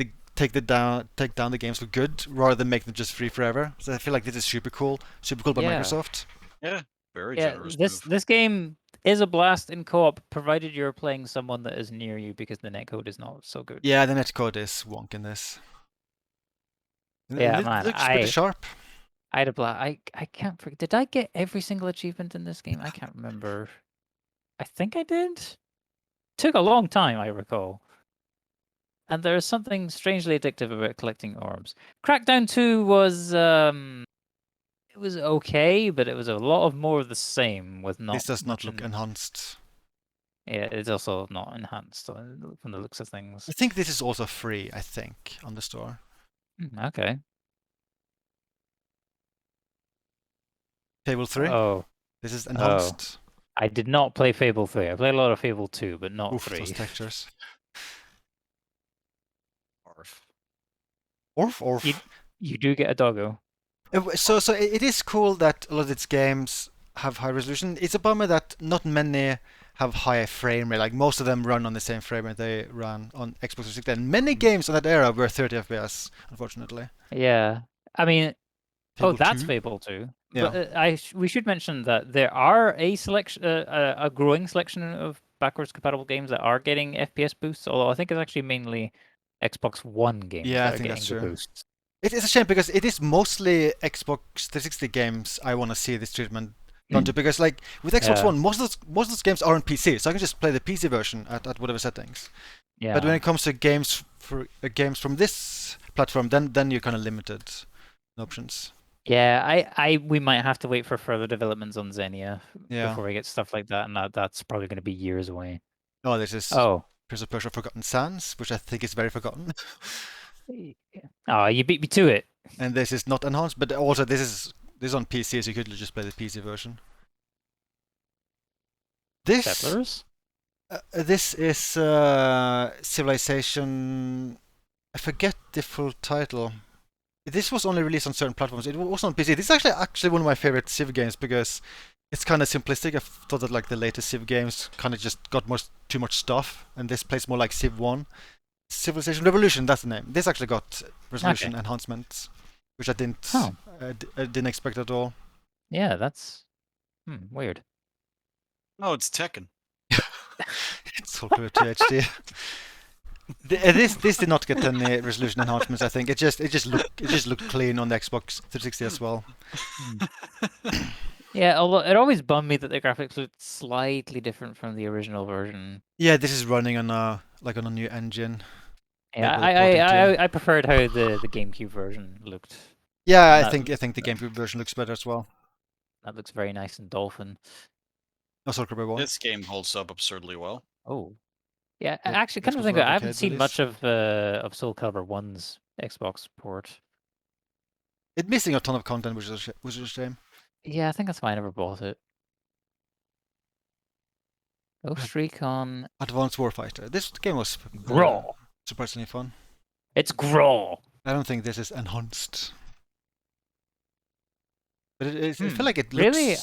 down the games for good rather than make them just free forever. So I feel like this is super cool by Microsoft. Yeah, very generous. This game is a blast in co-op, provided you're playing someone that is near you, because the netcode is not so good. Yeah, the netcode is wonk in this. Yeah, it man, looks pretty sharp. I had a blast. I can't forget. Did I get every single achievement in this game? I can't remember. I think I did. Took a long time, I recall. And there is something strangely addictive about collecting orbs. Crackdown 2 was it was okay, but it was a lot of more of the same with not. This does not look enhanced. Yeah, it's also not enhanced from the looks of things. I think this is also free, I think, on the store. Okay. Fable 3? Oh. This is enhanced. Oh. I did not play Fable 3. I played a lot of Fable 2, but not 3. Those textures. Orf. You do get a doggo. So it is cool that a lot of its games have high resolution. It's a bummer that not many have high frame rate. Like most of them run on the same frame rate they run on Xbox 360. And many games in that era were 30 FPS, unfortunately. Yeah. I mean, Fable that's 2? Fable 2. Yeah. But we should mention that there are a growing selection of backwards compatible games that are getting FPS boosts, although I think it's actually mainly Xbox One games that are getting the boosts. It is a shame because it is mostly Xbox 360 games I want to see this treatment done to, because like with Xbox One, most of those games are on PC, so I can just play the PC version at whatever settings. Yeah. But when it comes to games from this platform, then you're kind of limited in options. Yeah, we might have to wait for further developments on Xenia before we get stuff like that, and that's probably going to be years away. Oh, this is Prince of Persia Forgotten Sands, which I think is very forgotten. Oh, you beat me to it. And this is not enhanced, but also this is on PC, so you could just play the PC version. Settlers? This is Civilization. I forget the full title. This was only released on certain platforms. It was on PC. This is actually one of my favorite Civ games because it's kind of simplistic. I thought that like the latest Civ games kind of just got too much stuff, and this plays more like Civ 1. Civilization Revolution, that's the name. This actually got resolution enhancements, which I didn't expect at all. Yeah, that's weird. Oh, it's Tekken. It's all clear to HD. This did not get any resolution enhancements. I think it just looked clean on the Xbox 360 as well. Yeah, although it always bummed me that the graphics looked slightly different from the original version. Yeah, this is running on a new engine. Yeah, I preferred how the GameCube version looked. Yeah, I think the GameCube version looks better as well. That looks very nice and dolphin. This game holds up absurdly well. Oh, yeah. Actually, kind of think I haven't seen much of Soul Calibur 1's Xbox port. It's missing a ton of content, which is a shame. Yeah, I think that's why I never bought it. Ghost Recon Advanced Warfighter. This game was surprisingly fun. It's Graw. I don't think this is enhanced. But I feel like it looks... Really?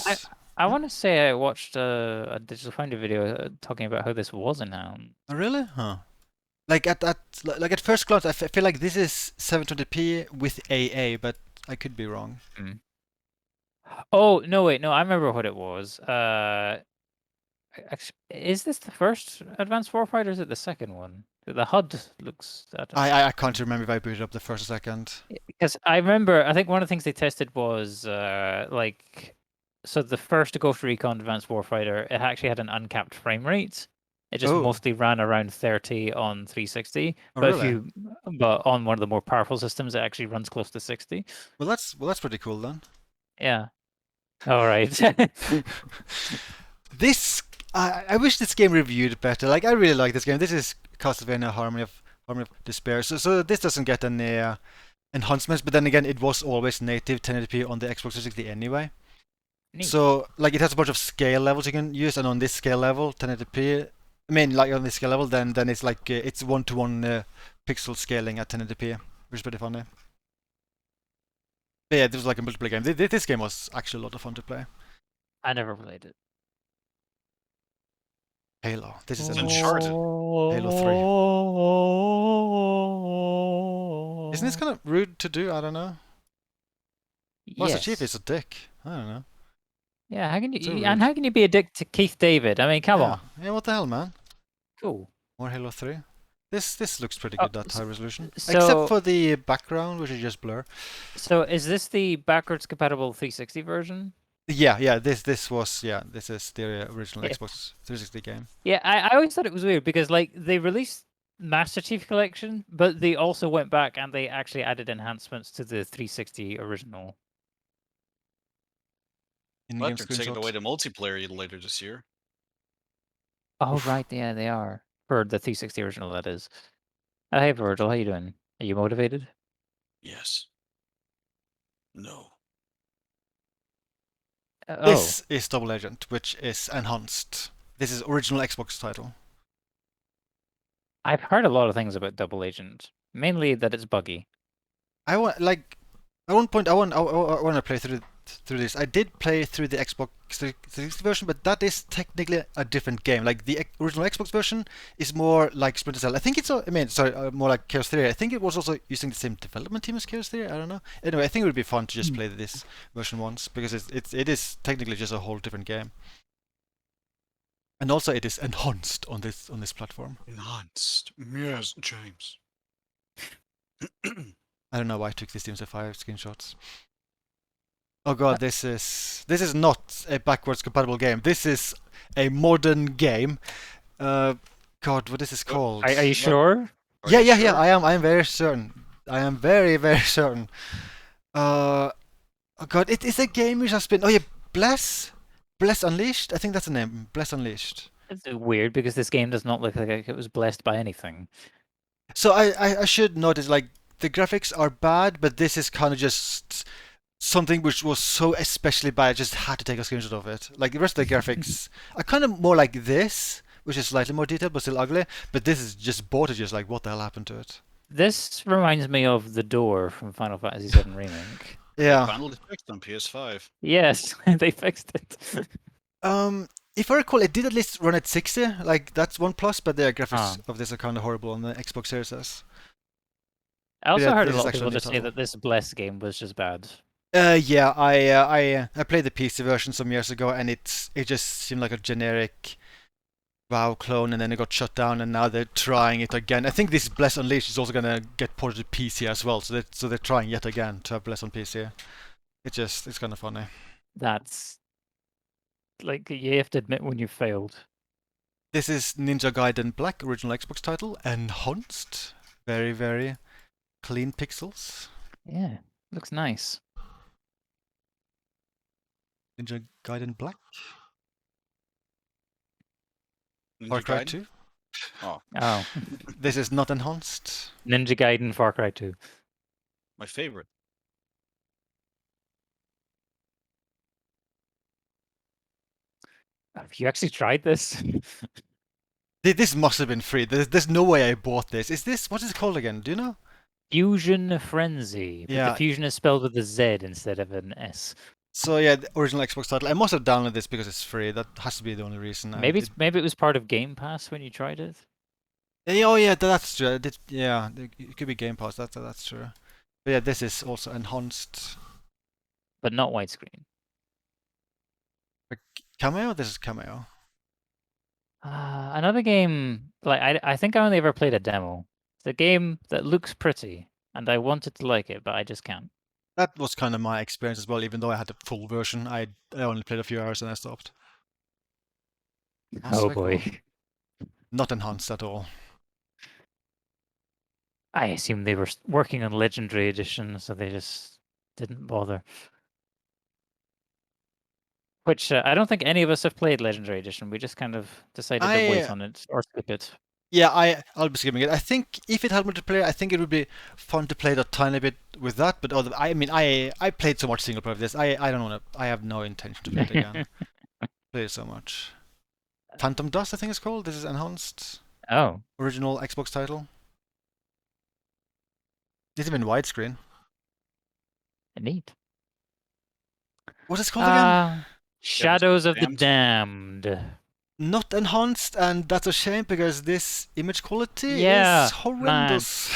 I want to say I watched a Digital Foundry video talking about how this was enhanced. Oh, really? Huh. Like at first glance, I feel like this is 720p with AA, but I could be wrong. Oh no! Wait, no. I remember what it was. Actually, is this the first Advanced Warfighter? Or is it the second one? The HUD looks. I can't remember if I booted up the first or second. Because I remember, I think one of the things they tested was like, so the first Ghost Recon Advanced Warfighter, it actually had an uncapped frame rate. It just mostly ran around 30 on 360. But really? But on one of the more powerful systems, it actually runs close to 60. Well, that's pretty cool then. Yeah. All right. I wish this game reviewed better. Like, I really like this game. This is Castlevania Harmony of Despair. So this doesn't get any enhancements, but then again, it was always native 1080p on the Xbox 360 anyway. Neat. So like, it has a bunch of scale levels you can use, and on this scale level, 1080p. I mean, like on this scale level, then it's like it's 1-to-1 pixel scaling at 1080p, which is pretty funny. But yeah, this was like a multiplayer game. This game was actually a lot of fun to play. I never played it. Halo. This is Uncharted. Halo 3. Isn't this kind of rude to do? I don't know. Master Chief is a dick. I don't know. Yeah, how can you be a dick to Keith David? I mean, come on. Yeah, what the hell, man? Cool. More Halo 3. This looks pretty good at high resolution. So, except for the background, which is just blur. So is this the backwards compatible 360 version? Yeah. This is the original Xbox 360 game. Yeah, I always thought it was weird because like they released Master Chief Collection, but they also went back and they actually added enhancements to the 360 original. But they're taking away the multiplayer later this year. Oh right, yeah, they are. For the 360 original, that is. Hey Virgil, how you doing? Are you motivated? Yes. No. This is Double Agent, which is enhanced. This is original Xbox title. I've heard a lot of things about Double Agent, mainly that it's buggy. At one point, I want to play through this. I did play through the Xbox 360 version, but that is technically a different game. Like the original Xbox version is more like Splinter Cell. I think it's more like Chaos Theory. I think it was also using the same development team as Chaos Theory. I don't know. Anyway, I think it would be fun to just play this version once because it is technically just a whole different game. And also, it is enhanced on this platform. Enhanced, yes, James. I don't know why I took these Teams of 5 screenshots. Oh god, this is not a backwards compatible game. This is a modern game. God, what is this called? Are you sure? Yeah. I am very certain. I am very, very certain. Oh god, it is a game which has been. Oh yeah, Bless Unleashed. I think that's the name. Bless Unleashed. It's weird because this game does not look like it was blessed by anything. So I should notice, like, the graphics are bad, but this is kind of just something which was so especially bad, I just had to take a screenshot of it. Like, the rest of the graphics are kind of more like this, which is slightly more detailed, but still ugly. But this is just bought it, just like, what the hell happened to it? This reminds me of the door from Final Fantasy VII Remake. Yeah. Finally fixed on PS5. Yes, they fixed it. If I recall, it did at least run at 60. Like that's one plus, but the graphics Ah. of this are kind of horrible on the Xbox Series S. I also Yeah, heard a this is lot of actually people a new just say title. that this Bless game was just bad. Yeah, I played the PC version some years ago, and it just seemed like a generic WoW clone, and then it got shut down, and now they're trying it again. I think this Bless Unleashed is also gonna get ported to PC as well, so they're trying yet again to have Bless on PC. It's kind of funny. That's like you have to admit when you failed. This is Ninja Gaiden Black, original Xbox title, enhanced, very very clean pixels. Yeah, looks nice. Ninja Gaiden Black, Ninja Far Cry Gaiden? 2. Oh, Oh, This is not enhanced. Ninja Gaiden Far Cry 2. my favorite. Have you actually tried this? This must have been free. There's no way I bought this. Is this, what is it called again? Do you know? Fusion Frenzy. But Yeah. the fusion is spelled with a Z instead of an S. So yeah, the original Xbox title. I must have downloaded this because it's free. That has to be the only reason. Maybe maybe it was part of Game Pass when you tried it. Oh yeah, that's true. Yeah, it could be Game Pass. That's true. But yeah, this is also enhanced. But not widescreen. Cameo. This is Cameo. Another game, like I think I only ever played a demo. It's a game that looks pretty, and I wanted to like it, but I just can't. That was kind of my experience as well. Even though I had the full version, I only played a few hours and I stopped. Oh boy. Not enhanced at all. I assume they were working on Legendary Edition, so they just didn't bother. Which I don't think any of us have played Legendary Edition. We just kind of decided to wait on it or skip it. Yeah, I'll be skipping it. I think if it had multiplayer, I think it would be fun to play a tiny bit with that. But I mean, I played so much single player of this. I don't want to. I have no intention to play it again. Play it so much. Phantom Dust, I think it's called. This is enhanced. Oh. Original Xbox title. It's even widescreen. Neat. What is it called again? Shadows of the Damned. Not enhanced, and that's a shame because this image quality is horrendous.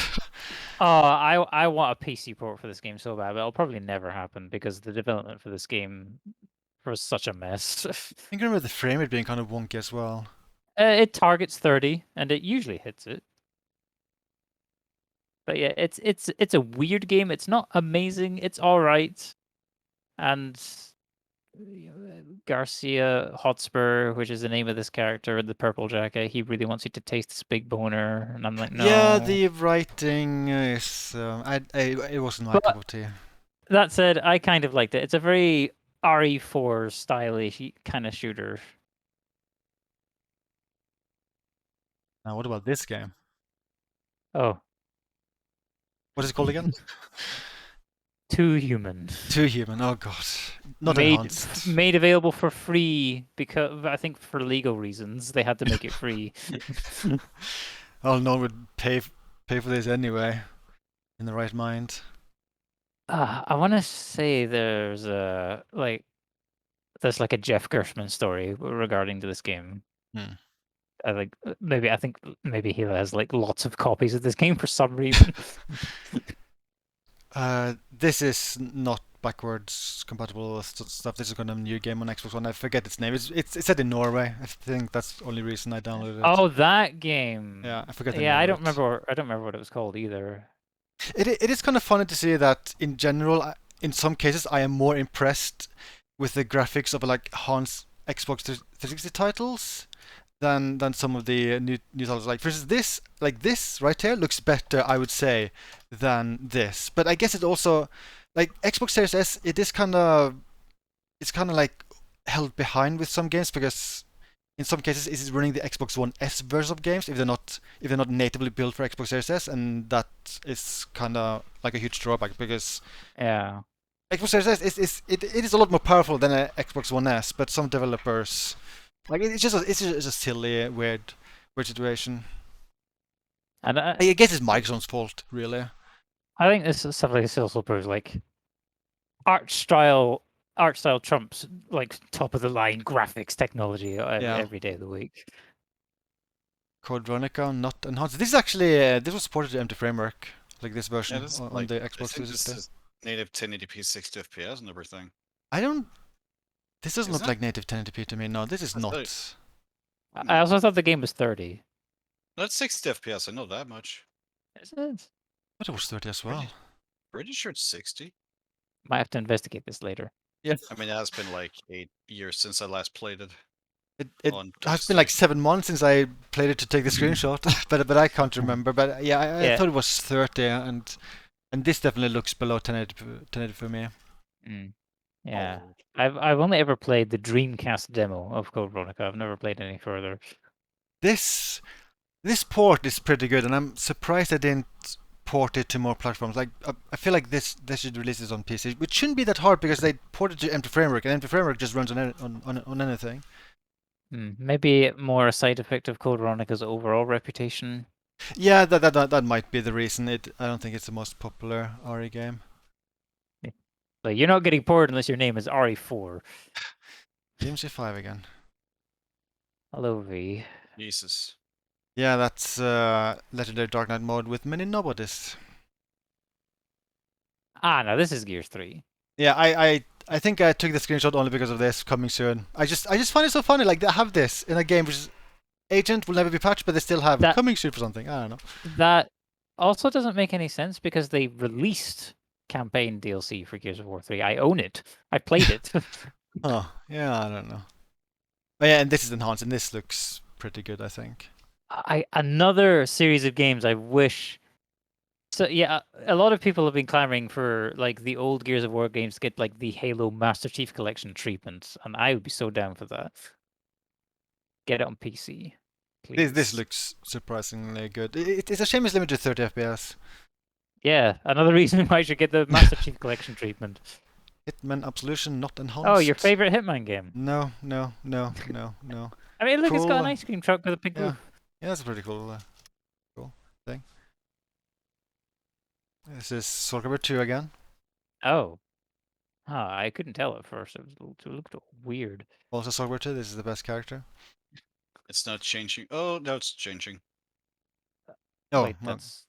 Oh, I want a PC port for this game so bad, but it'll probably never happen because the development for this game was such a mess. I think I remember the frame rate being kind of wonky as well. It targets 30, and it usually hits it. But yeah, it's a weird game. It's not amazing. It's all right, and Garcia Hotspur, which is the name of this character in the purple jacket, he really wants you to taste this big boner, and I'm like, no. Yeah, the writing is it wasn't my cup of tea. That said, I kind of liked it. It's a very RE4 stylish kind of shooter. Now, what about this game? Oh. What is it called again? Too Human. Too Human. Oh god, not enhanced. Made available for free because I think for legal reasons they had to make it free. Oh, no one would pay for this anyway. In the right mind. I want to say there's like a Jeff Gershman story regarding to this game. I think maybe he has like lots of copies of this game for some reason. This is not backwards compatible stuff. This is kind of a new game on Xbox One. I forget its name. It's set in Norway. I think that's the only reason I downloaded it. Oh, that game. Yeah, I forget the name. name. I don't remember what it was called either. It is kind of funny to see that in general, in some cases, I am more impressed with the graphics of like Hans Xbox 360 titles than some of the new titles. Like for instance, this right here looks better, I would say, than this. But I guess it also like Xbox Series S. It's kind of like held behind with some games because in some cases it's running the Xbox One S version of games if they're not natively built for Xbox Series S, and that is kind of like a huge drawback because Xbox Series S it is a lot more powerful than an Xbox One S, but some developers like it's just a silly weird situation. And I guess it's Microsoft's fault, really. I think this stuff like this also proves like art style trumps like top of the line graphics technology every day of the week. Code Veronica not enhanced. This is actually this was supported to empty framework, like this version on the Xbox 360. This is native 1080p 60 FPS and everything. I don't. This doesn't look like native 1080p to me. No, this is not. I also thought the game was 30. That's 60 FPS. I know that much. Is it? But it was 30 as well. Pretty sure it's 60. Might have to investigate this later. Yeah. I mean, it has been like 8 years since I last played it. It has been like 7 months since I played it to take the screenshot, but I can't remember. But yeah, I thought it was 30, and this definitely looks below 1080 for me. Mm. Yeah, I've only ever played the Dreamcast demo of Code Veronica. I've never played any further. This port is pretty good, and I'm surprised they didn't port it to more platforms. Like I feel like they should release this on PC, which shouldn't be that hard because they ported it to empty framework, and empty framework just runs on anything. Maybe more a side effect of Code Veronica's overall reputation. Yeah, that might be the reason. I don't think it's the most popular RE game. Like, you're not getting ported unless your name is RE4. DMC5 again. Hello, V. Jesus. Yeah, that's Legendary Dark Knight mode with many nobodies. No, this is Gears 3. Yeah, I think I took the screenshot only because of this coming soon. I just find it so funny. Like they have this in a game which is Agent will never be patched, but they still have coming soon for something. I don't know. That also doesn't make any sense because they released campaign DLC for Gears of War 3. I own it. I played it. Oh, yeah, I don't know. But yeah, and this is enhanced, and this looks pretty good, I think. Another series of games I wish. So yeah, a lot of people have been clamoring for like the old Gears of War games to get like the Halo Master Chief Collection treatment, and I would be so down for that. Get it on PC, please. This looks surprisingly good. It's a shame it's limited to 30 FPS. Yeah, another reason why I should get the Master Chief Collection treatment. Hitman Absolution not enhanced. Oh, your favorite Hitman game? No. I mean, look, cool. It's got an ice cream truck with a pink roof. Yeah, that's a pretty cool thing. This is Soul Calibur 2 again. Oh. I couldn't tell at first. It looked weird. Also Soul Calibur 2, this is the best character. It's not changing. Oh, no, it's changing. Oh, wait, that's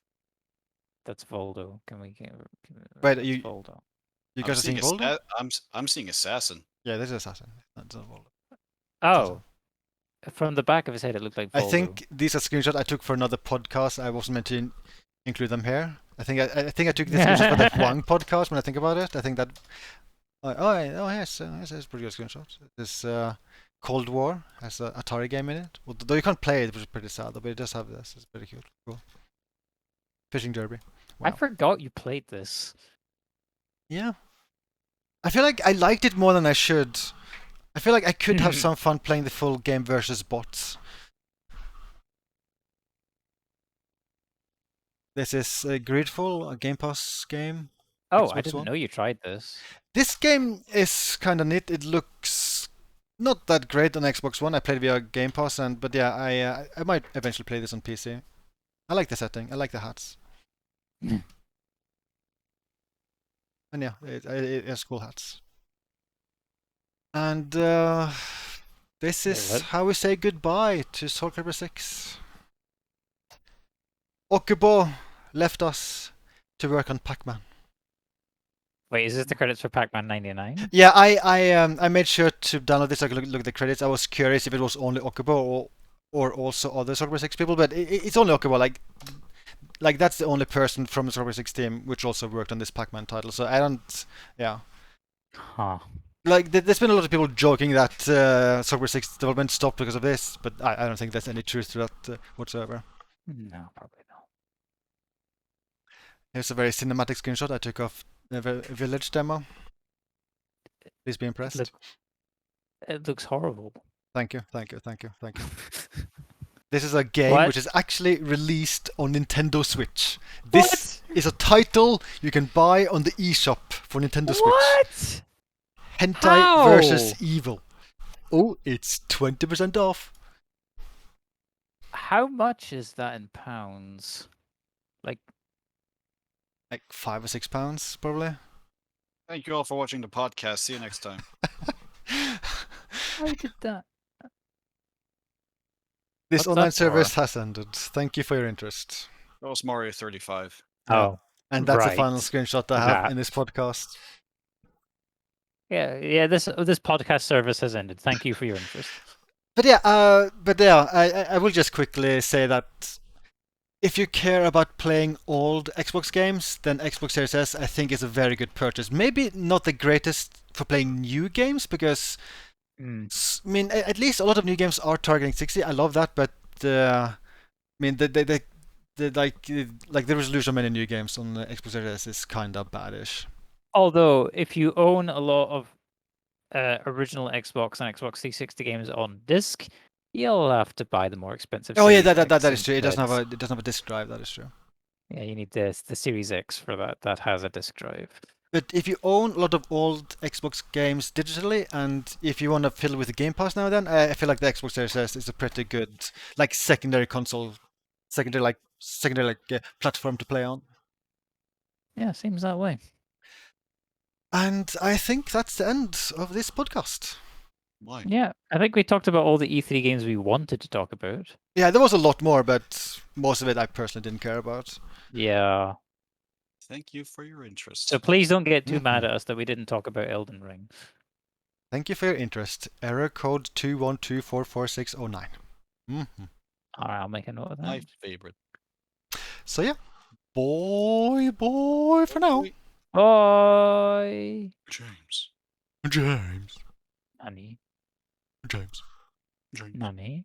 Voldo. Wait, you Voldo. You guys are seeing Voldo? I'm seeing Assassin. Yeah, this is Assassin. That's not Voldo. Oh. From the back of his head, it looked like Voldo. I think these are screenshots I took for another podcast. I wasn't meant to include them here. I think I took this screenshot for that one podcast. When I think about it, I think that. Yes, it's a pretty good screenshot. This Cold War has an Atari game in it. Well, though you can't play it, which is pretty sad. But it does have this. It's pretty cute. Cool. Fishing Derby. Wow. I forgot you played this. Yeah. I feel like I liked it more than I should. I feel like I could have some fun playing the full game versus bots. This is Gridfall, a Game Pass game. Oh, Xbox I didn't One. know you tried this. This game is kind of neat. It looks not that great on Xbox One. I played via Game Pass, but yeah, I might eventually play this on PC. I like the setting. I like the hats. And yeah, it has cool hats. And this is how we say goodbye to Soul Calibur 6. Okubo left us to work on Pac-Man. Wait, is this the credits for Pac-Man 99? Yeah, I made sure to download this so I could look at the credits. I was curious if it was only Okubo or also other Soul Calibur 6 people, but it's only Okubo. Like that's the only person from the Soul Calibur 6 team which also worked on this Pac-Man title. So I don't, yeah. Huh. Like there's been a lot of people joking that Soul Calibur 6 development stopped because of this, but I don't think there's any truth to that whatsoever. No, probably not. Here's a very cinematic screenshot I took of the village demo. Please be impressed. It looks horrible. Thank you. This is a game which is actually released on Nintendo Switch. This is a title you can buy on the eShop for Nintendo Switch. What? Hentai versus Evil. Oh, it's 20% off. How much is that in pounds? Like £5 or £6 probably. Thank you all for watching the podcast. See you next time. Why did that? This What's online that service for? has ended. Thank you for your interest. That was Mario 35. Yeah. Oh, And that's the right. final screenshot I have in this podcast. Yeah. This podcast service has ended. Thank you for your interest. But yeah, I will just quickly say that if you care about playing old Xbox games, then Xbox Series S I think is a very good purchase. Maybe not the greatest for playing new games because I mean at least a lot of new games are targeting 60. I love that, but I mean the like the resolution of many new games on the Xbox Series S is kind of badish. Although if you own a lot of original Xbox and Xbox 360 games on disc, you'll have to buy the more expensive. Oh yeah, Series that X is true. It doesn't instead. have a disc drive. That is true. Yeah, you need the Series X for that. That has a disc drive. But if you own a lot of old Xbox games digitally, and if you want to fill with the Game Pass now and then, I feel like the Xbox Series S is a pretty good like secondary platform to play on. Yeah, seems that way. And I think that's the end of this podcast. Why? Yeah, I think we talked about all the E3 games we wanted to talk about. Yeah, there was a lot more, but most of it I personally didn't care about. Yeah. Thank you for your interest. So please don't get too mad at us that we didn't talk about Elden Ring. Thank you for your interest. Error code 212444609. All right, I'll make a note of that. My favorite. So yeah, boy for now. Bye. James. James. Nanny. James. James. Nanny.